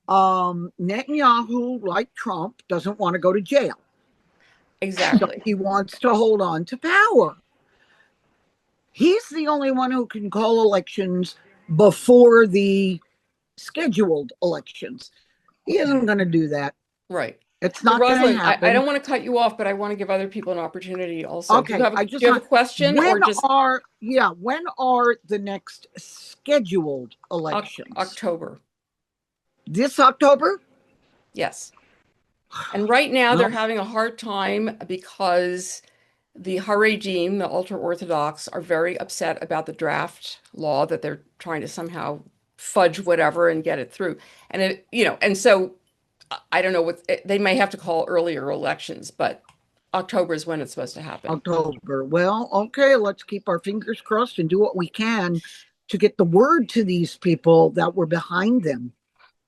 Netanyahu, like Trump, doesn't want to go to jail. Exactly. So he wants to hold on to power. He's the only one who can call elections before the scheduled elections. He isn't going to do that. Right. It's not going to happen. I don't want to cut you off, but I want to give other people an opportunity also. Okay. Do you have a question? When are the next scheduled elections? October. This October? Yes. And right now they're having a hard time because the Haredim, the ultra-Orthodox, are very upset about the draft law that they're trying to somehow fudge whatever and get it through. And and so I don't know what they may have to call earlier elections, but October is when it's supposed to happen. October. Well, okay, let's keep our fingers crossed and do what we can to get the word to these people that we're behind them.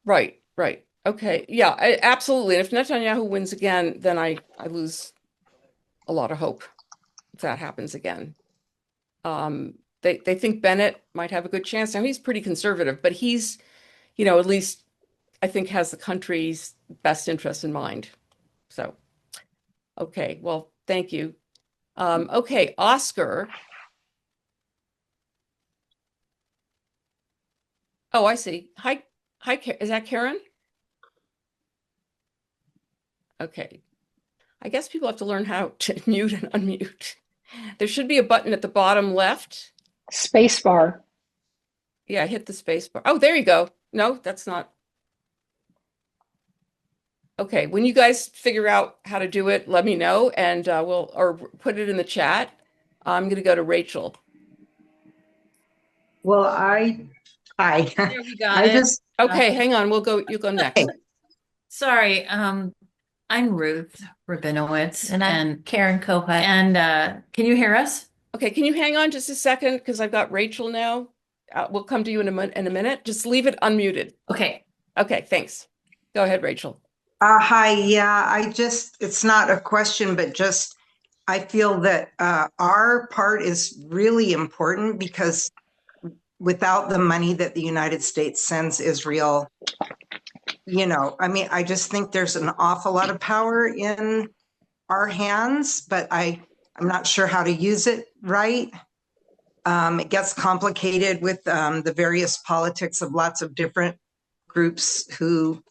Right. Okay. Yeah, absolutely. And if Netanyahu wins again, then I lose a lot of hope if that happens again. They think Bennett might have a good chance. Now he's pretty conservative, but he's, at least I think has the country's best interest in mind. So, okay. Well, thank you. Okay, Oscar. Oh, I see. Hi, is that Karen? Okay. I guess people have to learn how to mute and unmute. There should be a button at the bottom left. Space bar. Yeah, hit the space bar. Oh, there you go. No, that's not. Okay, when you guys figure out how to do it, let me know and or put it in the chat. I'm going to go to Rachel. Well, hi. There, we got I it. just, Okay, hang on. You'll go next. Okay. Sorry, I'm Ruth Rabinowitz. And I'm Karen Kohut. And can you hear us? Okay, can you hang on just a second? Because I've got Rachel now. We'll come to you in a minute. Just leave it unmuted. Okay. Okay, thanks. Go ahead, Rachel. hi. Yeah, it's not a question, but just, I feel that our part is really important because without the money that the United States sends Israel, I mean, I just think there's an awful lot of power in our hands, but I'm not sure how to use it right. It gets complicated with the various politics of lots of different groups who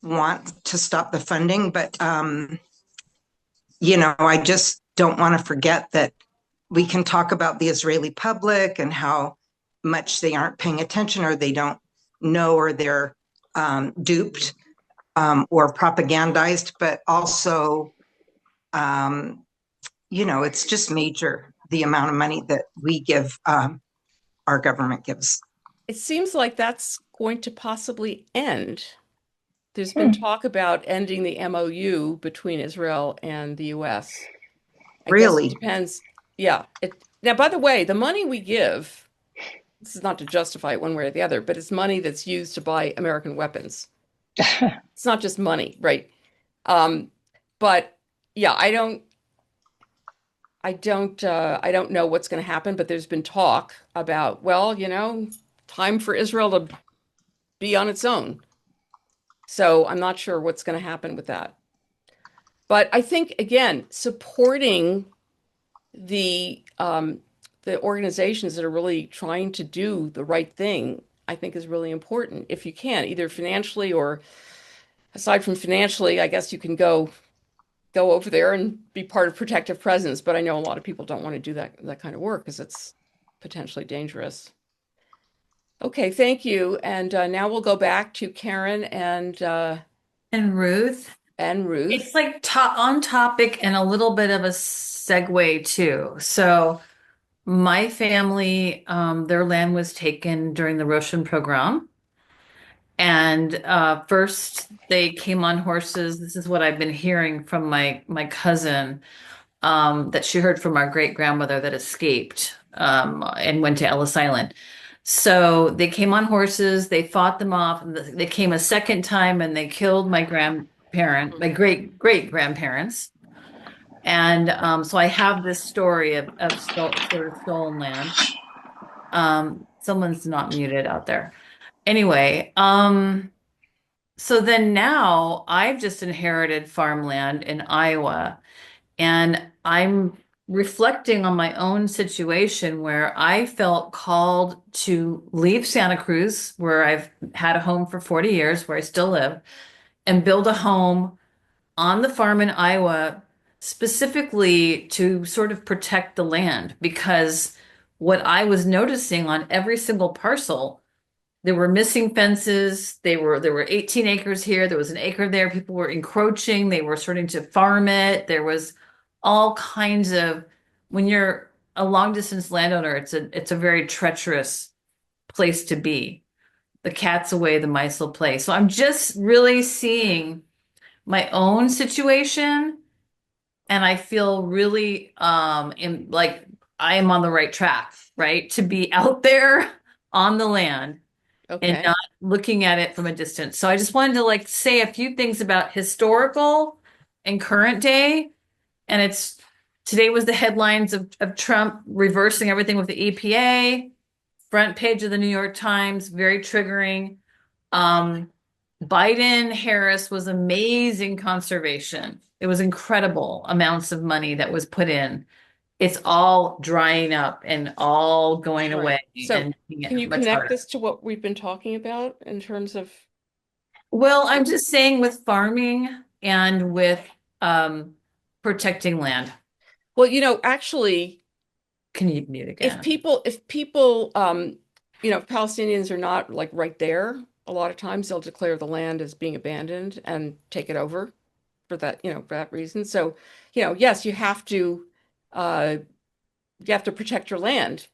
want to stop the funding. But, I just don't want to forget that we can talk about the Israeli public and how much they aren't paying attention or they don't know or they're duped or propagandized, but also, it's just major, the amount of money that we give, our government gives. It seems like that's going to possibly end. There's been talk about ending the MOU between Israel and the US. I guess Really? it depends. Yeah. Now, by the way, the money we give, this is not to justify it one way or the other, but it's money that's used to buy American weapons. It's not just money, right? But yeah, I don't know what's going to happen, but there's been talk about, well, time for Israel to be on its own. So I'm not sure what's going to happen with that. But I think, again, supporting the organizations that are really trying to do the right thing, I think is really important. If you can, either financially or aside from financially, I guess you can go over there and be part of protective presence. But I know a lot of people don't want to do that kind of work because it's potentially dangerous. Okay, thank you. And now we'll go back to Karen and Ruth. Ruth. It's like on topic and a little bit of a segue too. So my family, their land was taken during the Russian pogrom. And first they came on horses. This is what I've been hearing from my cousin, that she heard from our great grandmother that escaped and went to Ellis Island. So they came on horses, they fought them off, and they came a second time and they killed my great grandparents. And so I have this story of sort of stolen land. Someone's not muted out there. Anyway, so then now I've just inherited farmland in Iowa, and I'm reflecting on my own situation where I felt called to leave Santa Cruz, where I've had a home for 40 years, where I still live, and build a home on the farm in Iowa, specifically to sort of protect the land. Because what I was noticing on every single parcel, there were missing fences. There were 18 acres here. There was an acre there. People were encroaching. They were starting to farm it. There was all kinds of, when you're a long distance landowner, it's a very treacherous place to be. The cat's away, the mice will play. So I'm just really seeing my own situation, and I feel really like I am on the right track, right? To be out there on the land. Okay. And not looking at it from a distance. So I just wanted to say a few things about historical and current day. And today was the headlines of Trump reversing everything with the EPA, front page of the New York Times, very triggering. Biden Harris was amazing conservation. It was incredible amounts of money that was put in. It's all drying up and all going away. So can you connect this to what we've been talking about in terms of? Well, I'm just saying with farming and with protecting land. Well, actually, Can you mute again? if people, if Palestinians are not like right there, a lot of times they'll declare the land as being abandoned and take it over for that, for that reason. So, yes, you have to protect your land,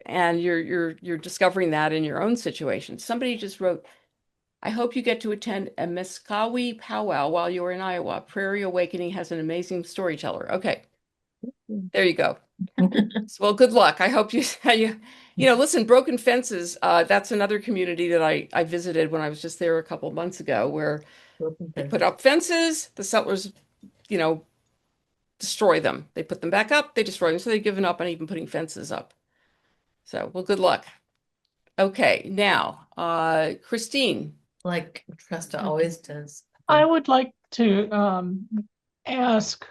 and you're discovering that in your own situation. Somebody just wrote, I hope you get to attend a Mescawi powwow while you're in Iowa. Prairie Awakening has an amazing storyteller. Okay, there you go. Well, good luck. I hope listen, Broken Fences, that's another community that I visited when I was just there a couple of months ago, where they put up fences, the settlers, destroy them. They put them back up, they destroy them. So they've given up on even putting fences up. So, well, good luck. Okay, now, Christine. Like Tresta always does. I would like to ask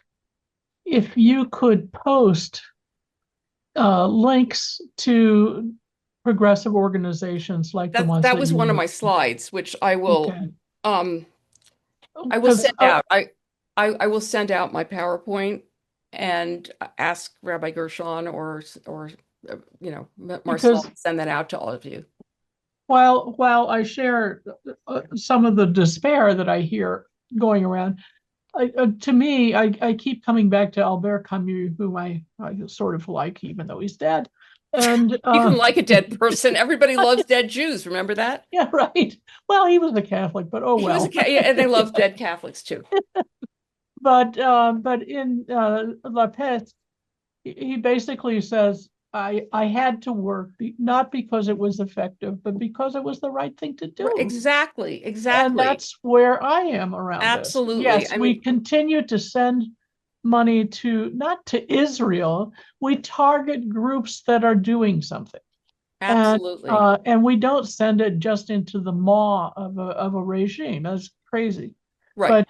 if you could post links to progressive organizations like the ones that was you one of use. my slides, which I will Okay. I will send out. I will send out my PowerPoint and ask Rabbi Gershon or Marcel to send that out to all of you. While I share some of the despair that I hear going around, to me, I keep coming back to Albert Camus, who I sort of like, even though he's dead. And you can like a dead person. Everybody loves dead Jews. Remember that? Yeah, right. Well, he was a Catholic, but oh well. And they love dead Catholics too. But in La Peste, he basically says, I had to work not because it was effective, but because it was the right thing to do. Exactly. And that's where I am around Absolutely. this. Yes, we continue to send money not to Israel. We target groups that are doing something. Absolutely. And we don't send it just into the maw of a regime. That's crazy. Right.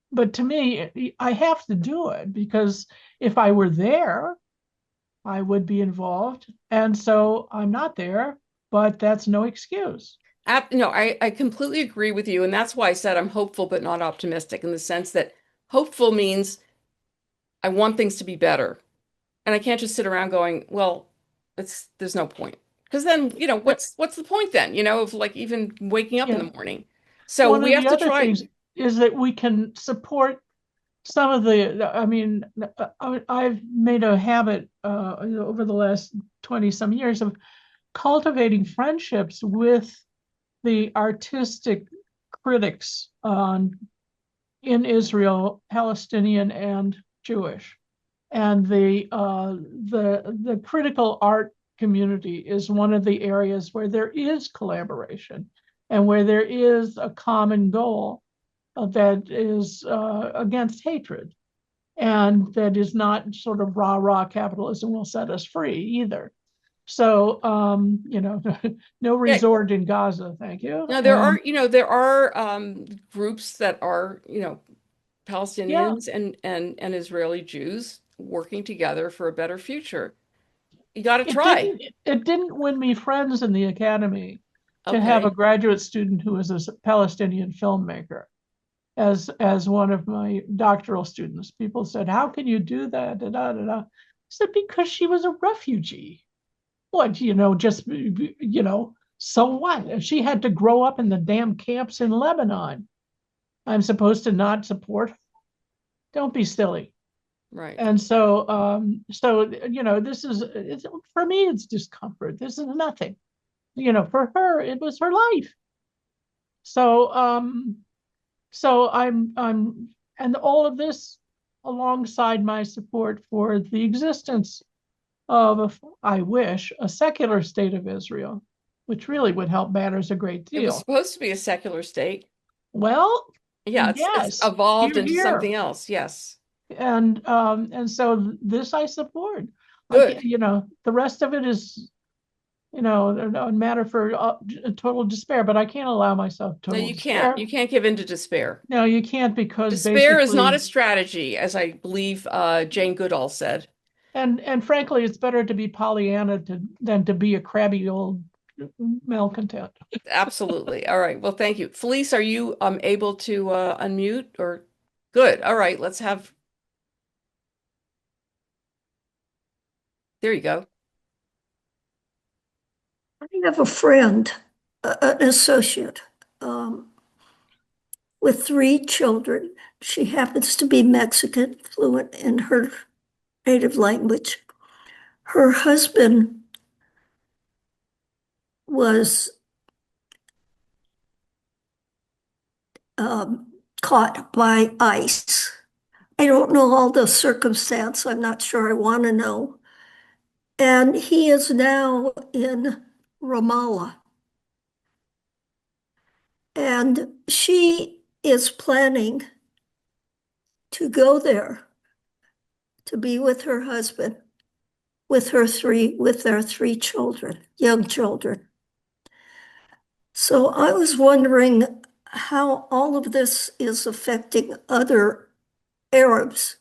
But to me, I have to do it, because if I were there, I would be involved. And so I'm not there, but that's no excuse. No, I completely agree with you. And that's why I said I'm hopeful, but not optimistic, in the sense that hopeful means I want things to be better. And I can't just sit around going, well, there's no point. Because then, what's the point then, of like even waking up in the morning? So we have to try. Things is that we can support some of I've made a habit over the last 20 some years of cultivating friendships with the artistic critics in Israel, Palestinian and Jewish. And the critical art community is one of the areas where there is collaboration and where there is a common goal that is against hatred, and that is not sort of rah capitalism will set us free either. So no resort in Gaza, thank you. No, there are groups that are Palestinians and Israeli Jews working together for a better future. You got to try. It didn't win me friends in the academy to have a graduate student who was a Palestinian filmmaker as one of my doctoral students. People said, how can you do that? I said, because she was a refugee. What, so what? She had to grow up in the damn camps in Lebanon. I'm supposed to not support her? Don't be silly. Right. And so this is, for me, it's discomfort. This is nothing. For her, it was her life. So I'm and all of this alongside my support for the existence of, I wish, a secular state of Israel, which really would help matters a great deal. It was supposed to be a secular state. Well, yeah, it's evolved into something else. Yes. And so this I support. Good. The rest of it is, a matter for total despair. But I can't allow myself total. No, you can't. You can't give in to despair. No, you can't, because despair is not a strategy, as I believe Jane Goodall said. And frankly, it's better to be Pollyanna than to be a crabby old malcontent. Absolutely. All right. Well, thank you. Felice, are you able to unmute or good? All right, let's have. There you go. I have a friend, an associate, with 3 children. She happens to be Mexican, fluent in her native language. Her husband was caught by ICE. I don't know all the circumstance. I'm not sure I want to know. And he is now in Ramallah. And she is planning to go there to be with her husband, with their 3 children, young children. So I was wondering how all of this is affecting other Arabs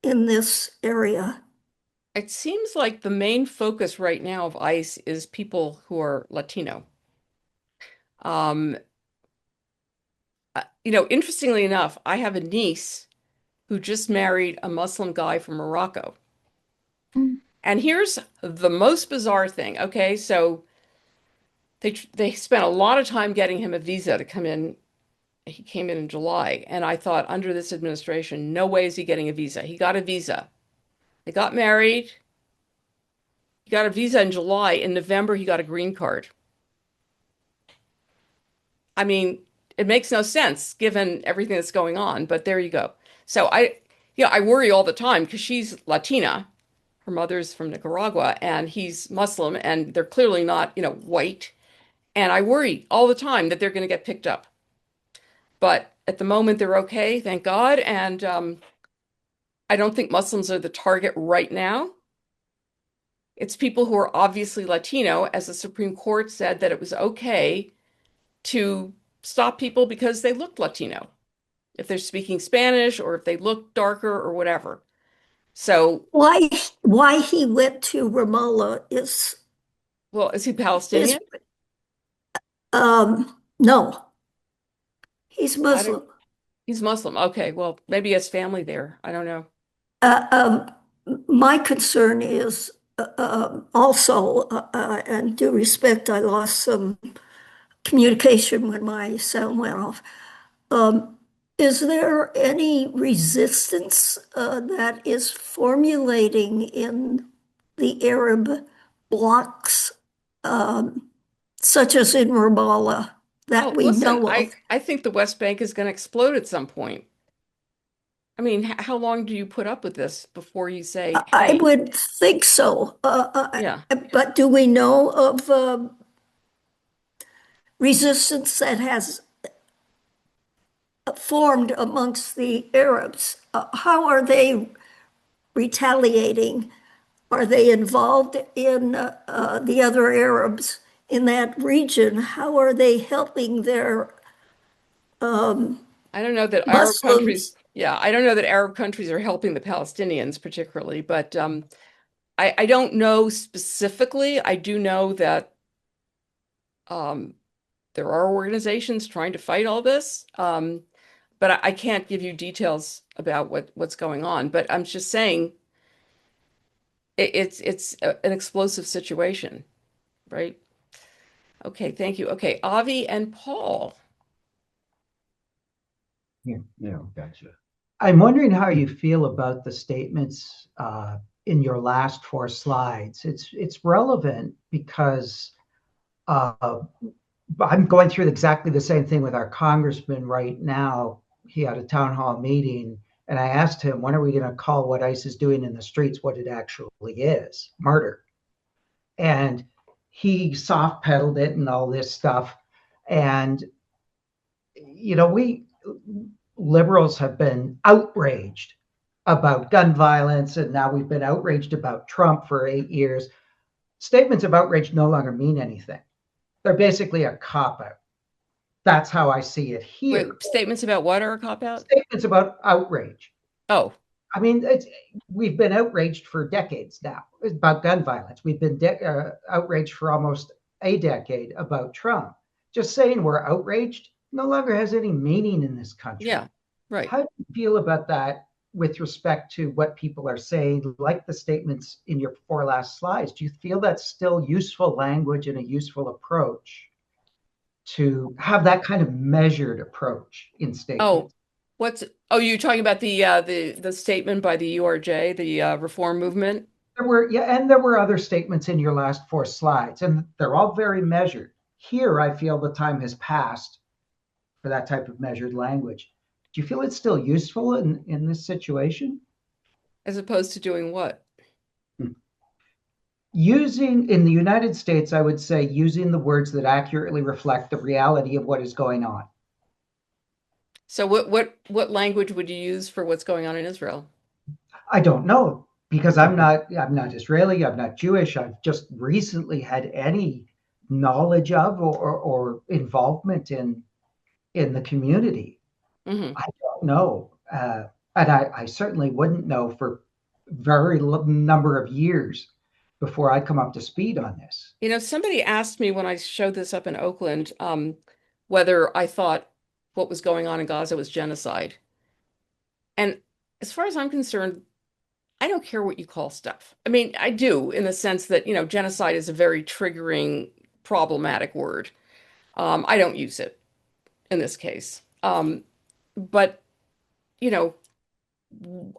in this area. It seems like the main focus right now of ICE is people who are Latino. Interestingly enough, I have a niece who just married a Muslim guy from Morocco. And here's the most bizarre thing. Okay, so they spent a lot of time getting him a visa to come in. He came in July, and I thought, under this administration, no way is he getting a visa. He got a visa. They got married. He got a visa in July. In November, he got a green card. I mean, it makes no sense given everything that's going on, but there you go. So I worry all the time because she's Latina. Her mother's from Nicaragua and he's Muslim and they're clearly not, white. And I worry all the time that they're going to get picked up. But at the moment, they're okay, thank God. And I don't think Muslims are the target right now. It's people who are obviously Latino, as the Supreme Court said that it was okay to stop people because they looked Latino, if they're speaking Spanish or if they look darker or whatever. So why he went to Ramallah is he Palestinian? No, he's Muslim. He's Muslim. Okay, well, maybe he has family there. I don't know. My concern is also, and due respect, I lost some communication when my sound went off. Is there any resistance that is formulating in the Arab blocs, such as in Ramallah, that we know of? I think the West Bank is going to explode at some point. I mean, how long do you put up with this before you say, hey? I would think so. Yeah. But do we know of resistance that has formed amongst the Arabs? How are they retaliating? Are they involved in the other Arabs in that region? How are they helping their I don't know that Muslims? Arab countries. Yeah, I don't know that Arab countries are helping the Palestinians particularly, but I don't know specifically. I do know that there are organizations trying to fight all this, but I can't give you details about what's going on. But I'm just saying it's an explosive situation, right? Okay, thank you. Okay, Avi and Paul. Yeah, gotcha. I'm wondering how you feel about the statements in your last 4 slides. It's relevant because I'm going through exactly the same thing with our congressman right now. He had a town hall meeting, and I asked him, when are we going to call what ICE is doing in the streets what it actually is, murder? And he soft pedaled it and all this stuff. And, we liberals have been outraged about gun violence, and now we've been outraged about Trump for 8 years. Statements of outrage no longer mean anything. They're basically a cop-out. That's how I see it here. Wait, statements about what are a cop-out? Statements about outrage. Oh. I mean, we've been outraged for decades now about gun violence. We've been outraged for almost a decade about Trump. Just saying we're outraged no longer has any meaning in this country. Yeah, right. How do you feel about that with respect to what people are saying, like the statements in your 4 last slides? Do you feel that's still useful language and a useful approach to have that kind of measured approach in statements? You're talking about the statement by the URJ, the reform movement? There were other statements in your last 4 slides, and they're all very measured. Here, I feel the time has passed for that type of measured language. Do you feel it's still useful in this situation? As opposed to doing what? Using, in the United States, I would say using the words that accurately reflect the reality of what is going on. So what language would you use for what's going on in Israel? I don't know, because I'm not Israeli, I'm not Jewish. I've just recently had any knowledge of or involvement in the community. Mm-hmm. I don't know. And I certainly wouldn't know for very number of years before I come up to speed on this. Somebody asked me when I showed this up in Oakland, whether I thought what was going on in Gaza was genocide. And as far as I'm concerned, I don't care what you call stuff. I mean, I do in the sense that, genocide is a very triggering, problematic word. I don't use it in this case. But,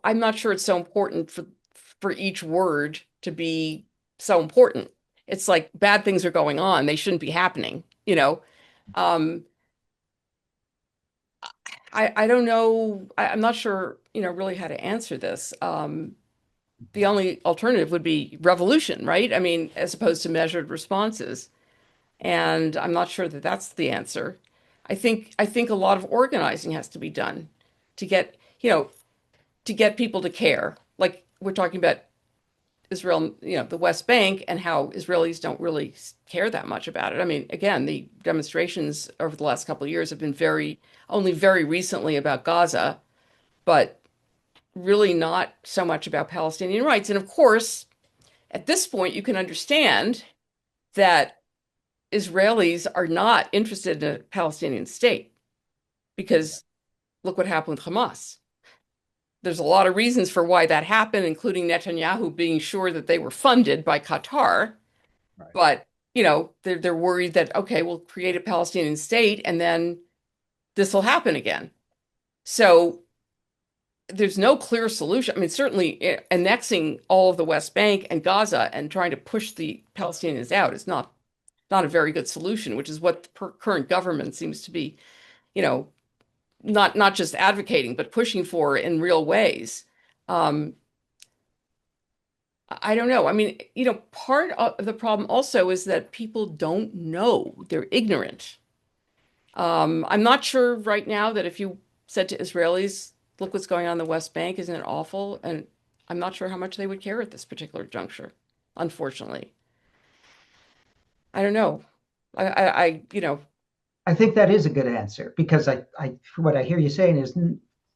I'm not sure it's so important for each word to be so important. It's like bad things are going on. They shouldn't be happening, I don't know. I'm not sure, really how to answer this. The only alternative would be revolution, right? I mean, as opposed to measured responses. And I'm not sure that that's the answer. I think a lot of organizing has to be done to get, to get people to care. Like we're talking about Israel, the West Bank, and how Israelis don't really care that much about it. I mean, again, the demonstrations over the last couple of years have been only very recently about Gaza, but really not so much about Palestinian rights. And of course, at this point, you can understand that Israelis are not interested in a Palestinian state because look what happened with Hamas. There's a lot of reasons for why that happened, including Netanyahu being sure that they were funded by Qatar. Right. But, they're worried that, okay, we'll create a Palestinian state and then this will happen again. So there's no clear solution. I mean, certainly annexing all of the West Bank and Gaza and trying to push the Palestinians out is not a very good solution, which is what the current government seems to be, not just advocating, but pushing for in real ways. I don't know. I mean, part of the problem also is that people don't know. They're ignorant. I'm not sure right now that if you said to Israelis, look what's going on in the West Bank, isn't it awful? And I'm not sure how much they would care at this particular juncture, unfortunately. I don't know. I think that is a good answer because what I hear you saying is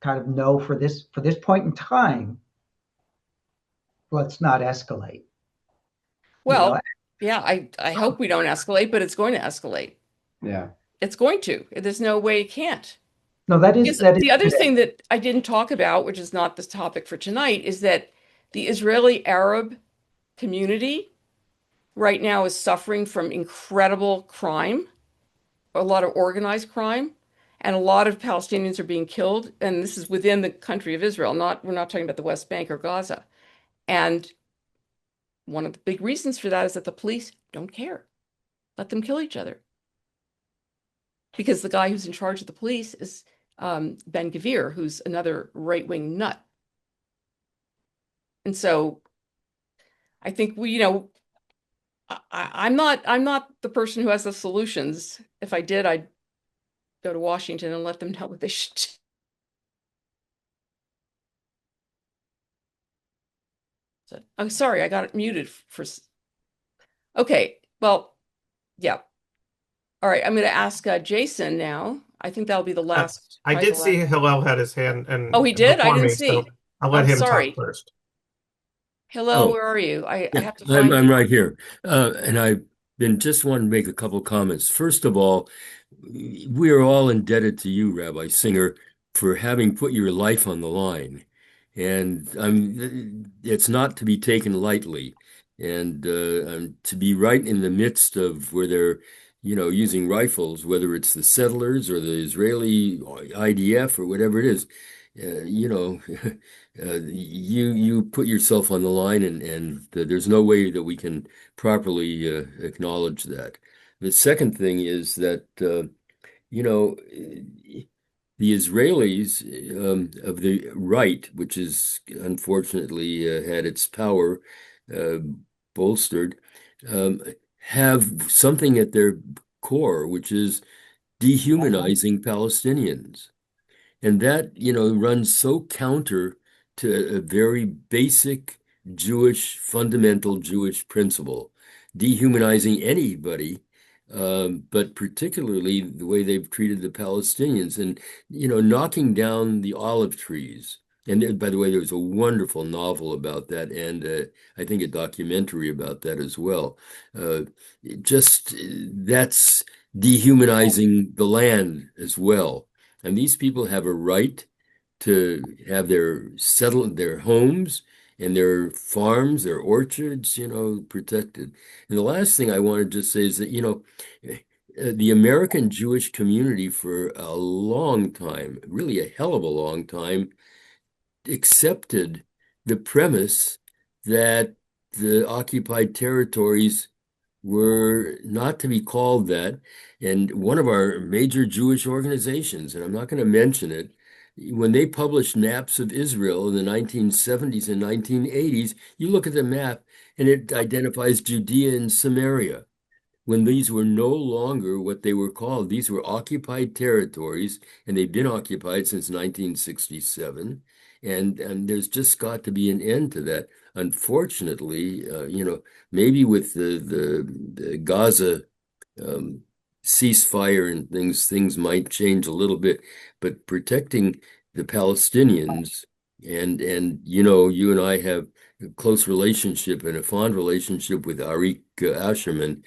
kind of no for this point in time. Let's not escalate. Well, yeah, I hope we don't escalate, but it's going to escalate. Yeah, it's going to. There's no way it can't. No, that is the other thing that I didn't talk about, which is not the topic for tonight, is that the Israeli Arab community right now is suffering from incredible crime, a lot of organized crime, and a lot of Palestinians are being killed. And this is within the country of Israel. We're not talking about the West Bank or Gaza. And one of the big reasons for that is that the police don't care. Let them kill each other. Because the guy who's in charge of the police is Ben-Gvir, who's another right-wing nut. And so I think I'm not the person who has the solutions. If I did, I'd go to Washington and let them know what they should do. So, I'm sorry, I got it muted for. Okay, well, yeah. All right, I'm going to ask Jason now. I think that'll be the last. I did see Hillel had his hand. And oh, he did? I didn't see. I'll let I'm him talk sorry. first. Hello, Oh, where are you? I yeah, have to I'm find you. I'm right here. And I've been just wanting to make a couple comments. First of all, we are all indebted to you, Rabbi Singer, for having put your life on the line. And it's not to be taken lightly. And to be right in the midst of where they're, using rifles, whether it's the settlers or the Israeli IDF or whatever it is, you put yourself on the line, and there's no way that we can properly acknowledge that. The second thing is that you know the Israelis of the right, which has unfortunately had its power uh, bolstered, um, have something at their core, which is dehumanizing Palestinians. And that, runs so counter to a very basic fundamental Jewish principle, dehumanizing anybody, but particularly the way they've treated the Palestinians and, knocking down the olive trees. And by the way, there was a wonderful novel about that, and I think a documentary about that as well. Uh, just that's dehumanizing the land as well. And these people have a right to have their homes and their farms, their orchards, protected. And the last thing I want to just say is that, the American Jewish community for a long time, really a hell of a long time, accepted the premise that the occupied territories were not to be called that. And one of our major Jewish organizations, and I'm not going to mention it, when they published maps of Israel in the 1970s and 1980s, you look at the map and it identifies Judea and Samaria when these were no longer what they were called. These were occupied territories, and they've been occupied since 1967. And there's just got to be an end to that. Unfortunately, maybe with the Gaza um, ceasefire and things might change a little bit, but protecting the Palestinians and you and I have a close relationship and a fond relationship with Arik Asherman.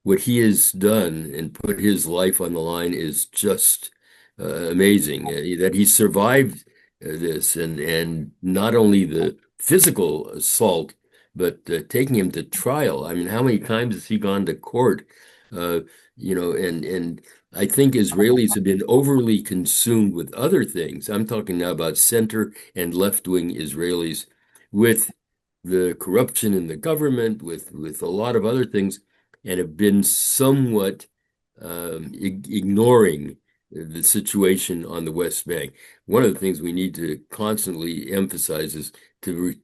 What he has done and put his life on the line is just amazing. That he survived this and not only the physical assault, but taking him to trial. I mean, how many times has he gone to court? Uh, and I think Israelis have been overly consumed with other things. I'm talking now about center and left-wing Israelis with the corruption in the government, with a lot of other things, and have been somewhat ignoring the situation on the West Bank. One of the things we need to constantly emphasize is to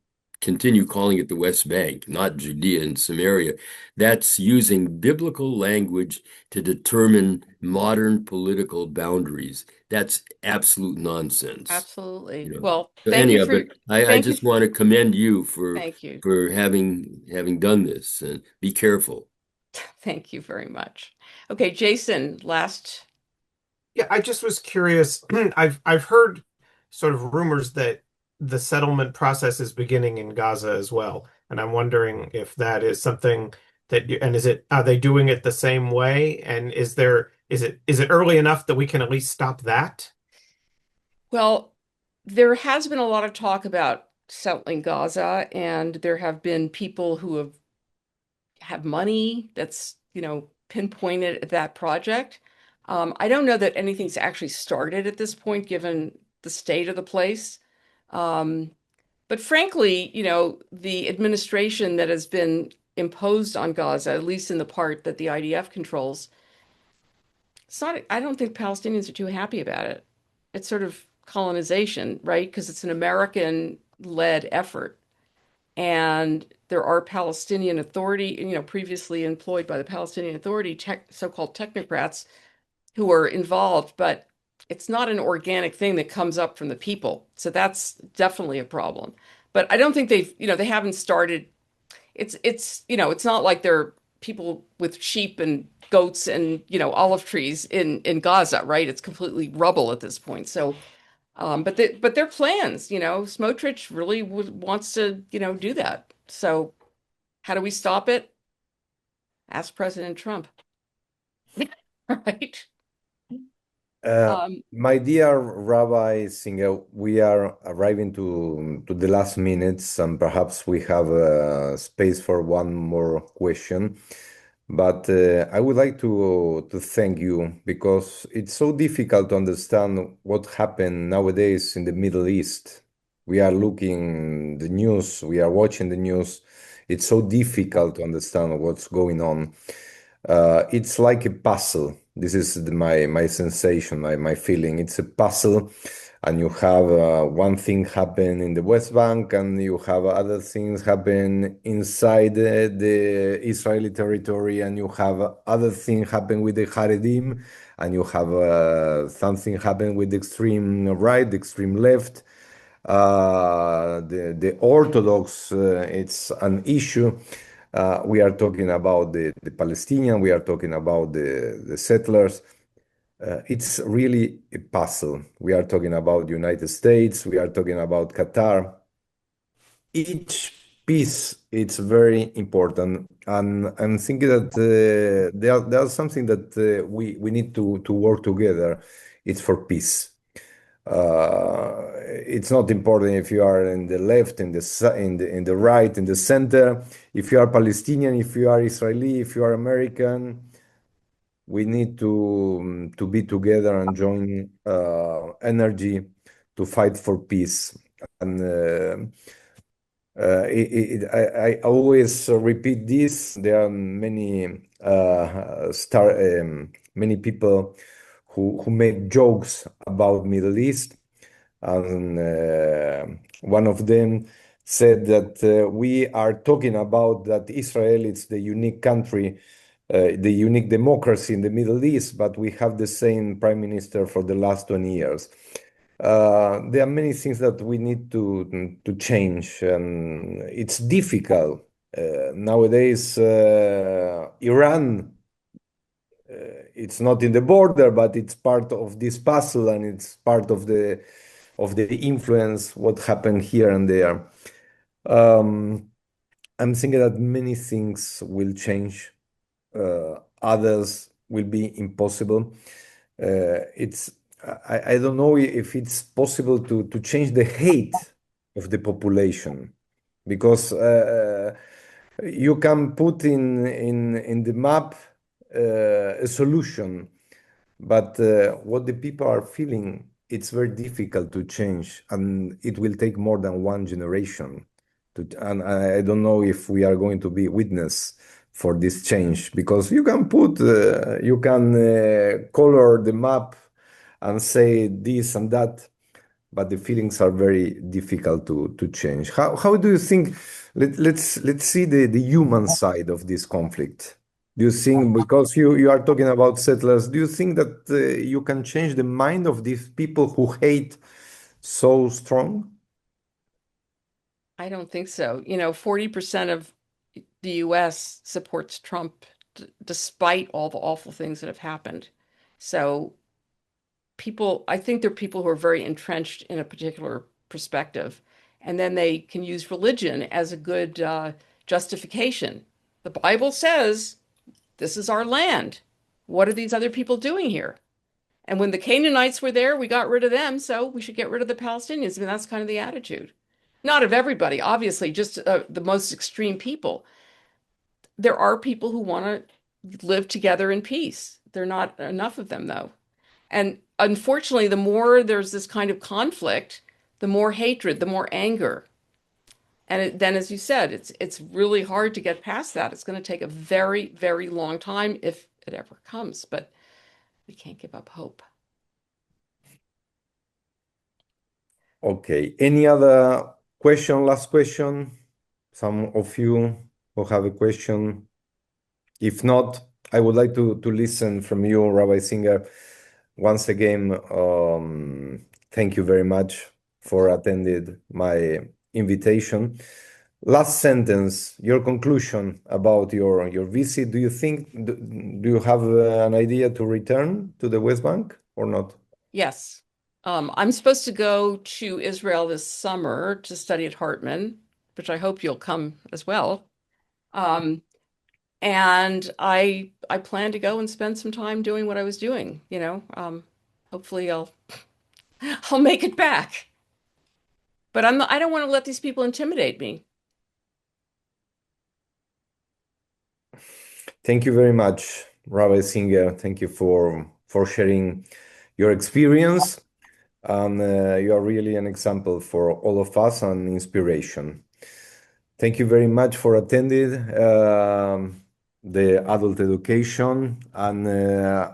continue calling it the West Bank, not Judea and Samaria. That's using biblical language to determine modern political boundaries. That's absolute nonsense. Absolutely. You know. Well, So thank you anyhow, for but I thank you. just want to commend you Thank you. for having done this, and be careful. Thank you very much. Okay, Jason, last. Yeah, I just was curious. I've heard sort of rumors that the settlement process is beginning in Gaza as well, and I'm wondering if that is something that and are they doing it the same way? And is it early enough that we can at least stop that? Well, there has been a lot of talk about settling Gaza, and there have been people who have money that's, pinpointed at that project. I don't know that anything's actually started at this point, given the state of the place. But frankly, the administration that has been imposed on Gaza, at least in the part that the IDF controls, I don't think Palestinians are too happy about it. It's sort of colonization, right? Because it's an American-led effort. And there are Palestinian Authority, previously employed by the Palestinian Authority, so-called technocrats who are involved, but it's not an organic thing that comes up from the people. So that's definitely a problem. But I don't think they haven't started. It's not like they're people with sheep and goats and, olive trees in Gaza, right? It's completely rubble at this point. So But their plans, Smotrich really wants to, do that. So how do we stop it? Ask President Trump. Right? My dear Rabbi Singer, we are arriving to the last minutes, and perhaps we have space for one more question. But I would like to thank you because it's so difficult to understand what happened nowadays in the Middle East. We are looking the news, we are watching the news. It's so difficult to understand what's going on. It's like a puzzle. This is my sensation, my feeling. It's a puzzle, and you have one thing happen in the West Bank, and you have other things happen inside the Israeli territory, and you have other thing happen with the Haredim, and you have something happen with the extreme right, the extreme left. The Orthodox, it's an issue. We are talking about the Palestinian, we are talking about the settlers. It's really a puzzle. We are talking about the United States, we are talking about Qatar. Each piece it's very important, and I'm thinking that there's something that we need to work together. It's for peace. It's not important if you are in the left, in the right, in the center. If you are Palestinian, if you are Israeli, if you are American, we need to be together and join energy to fight for peace. And I always repeat this. There are many people who make jokes about Middle East, and one of them said that we are talking about that Israel is the unique country, the unique democracy in the Middle East, but we have the same prime minister for the last 20 years. There are many things that we need to change, and it's difficult. Nowadays, Iran, it's not in the border, but it's part of this puzzle, and it's part of the influence what happened here and there. I'm thinking that many things will change. Others will be impossible. It's I don't know if it's possible to change the hate of the population, because you can put in the map a solution, but what the people are feeling, it's very difficult to change, and it will take more than one generation. And I don't know if we are going to be witness for this change, because you can color the map and say this and that, but the feelings are very difficult to change. How do you think? Let's see the human side of this conflict. Do you think, because you are talking about settlers, do you think that you can change the mind of these people who hate so strong? I don't think so. 40% of the US supports Trump despite all the awful things that have happened. So I think there are people who are very entrenched in a particular perspective, and then they can use religion as a good justification. The Bible says, this is our land. What are these other people doing here? And when the Canaanites were there, we got rid of them, so we should get rid of the Palestinians. I mean, that's kind of the attitude. Not of everybody, obviously, just the most extreme people. There are people who want to live together in peace. There are not enough of them, though. And unfortunately, the more there's this kind of conflict, the more hatred, the more anger. And then, as you said, it's really hard to get past that. It's going to take a very, very long time if it ever comes, but we can't give up hope. Okay. Any other question? Last question? Some of you who have a question? If not, I would like to listen from you, Rabbi Singer. Once again, thank you very much for attending my invitation. Last sentence, your conclusion about your visit. Do you have an idea to return to the West Bank or not? Yes. I'm supposed to go to Israel this summer to study at Hartman, which I hope you'll come as well. And I plan to go and spend some time doing what I was doing, you know. Hopefully I'll make it back. But I don't want to let these people intimidate me. Thank you very much, Rabbi Singer. Thank you for sharing your experience. And you are really an example for all of us and inspiration. Thank you very much for attending the adult education, and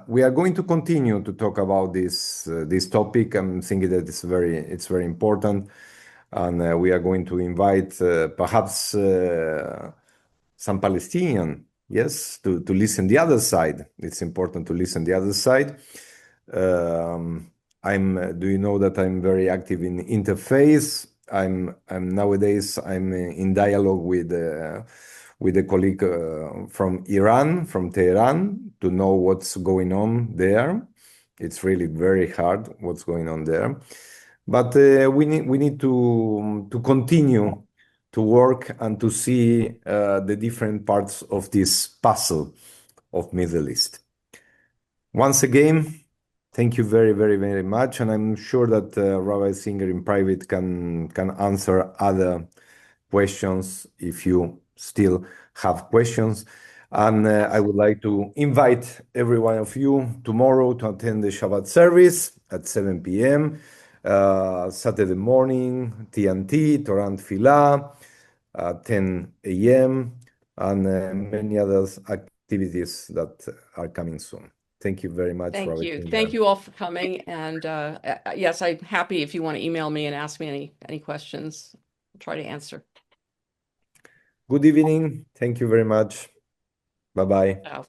we are going to continue to talk about this topic. I'm thinking that it's very important, and we are going to invite perhaps some Palestinian, yes, to listen the other side. It's important to listen the other side. Do you know that I'm very active in interfaith? I'm nowadays I'm in dialogue with a colleague from Iran, from Tehran, to know what's going on there. It's really very hard what's going on there, but we need to continue to work and to see the different parts of this puzzle of Middle East. Once again, thank you very, very, very much, and I'm sure that Rabbi Singer in private can answer other questions if you still have questions. And I would like to invite every one of you tomorrow to attend the Shabbat service at 7 p.m. Saturday morning, TNT, Torah Tfilah, 10 a.m., and many other activities that are coming soon. Thank you very much, Thank Robert. you. Thank you all for coming. And yes, I'm happy if you want to email me and ask me any questions. I'll try to answer. Good evening. Thank you very much. Bye-bye. Ciao.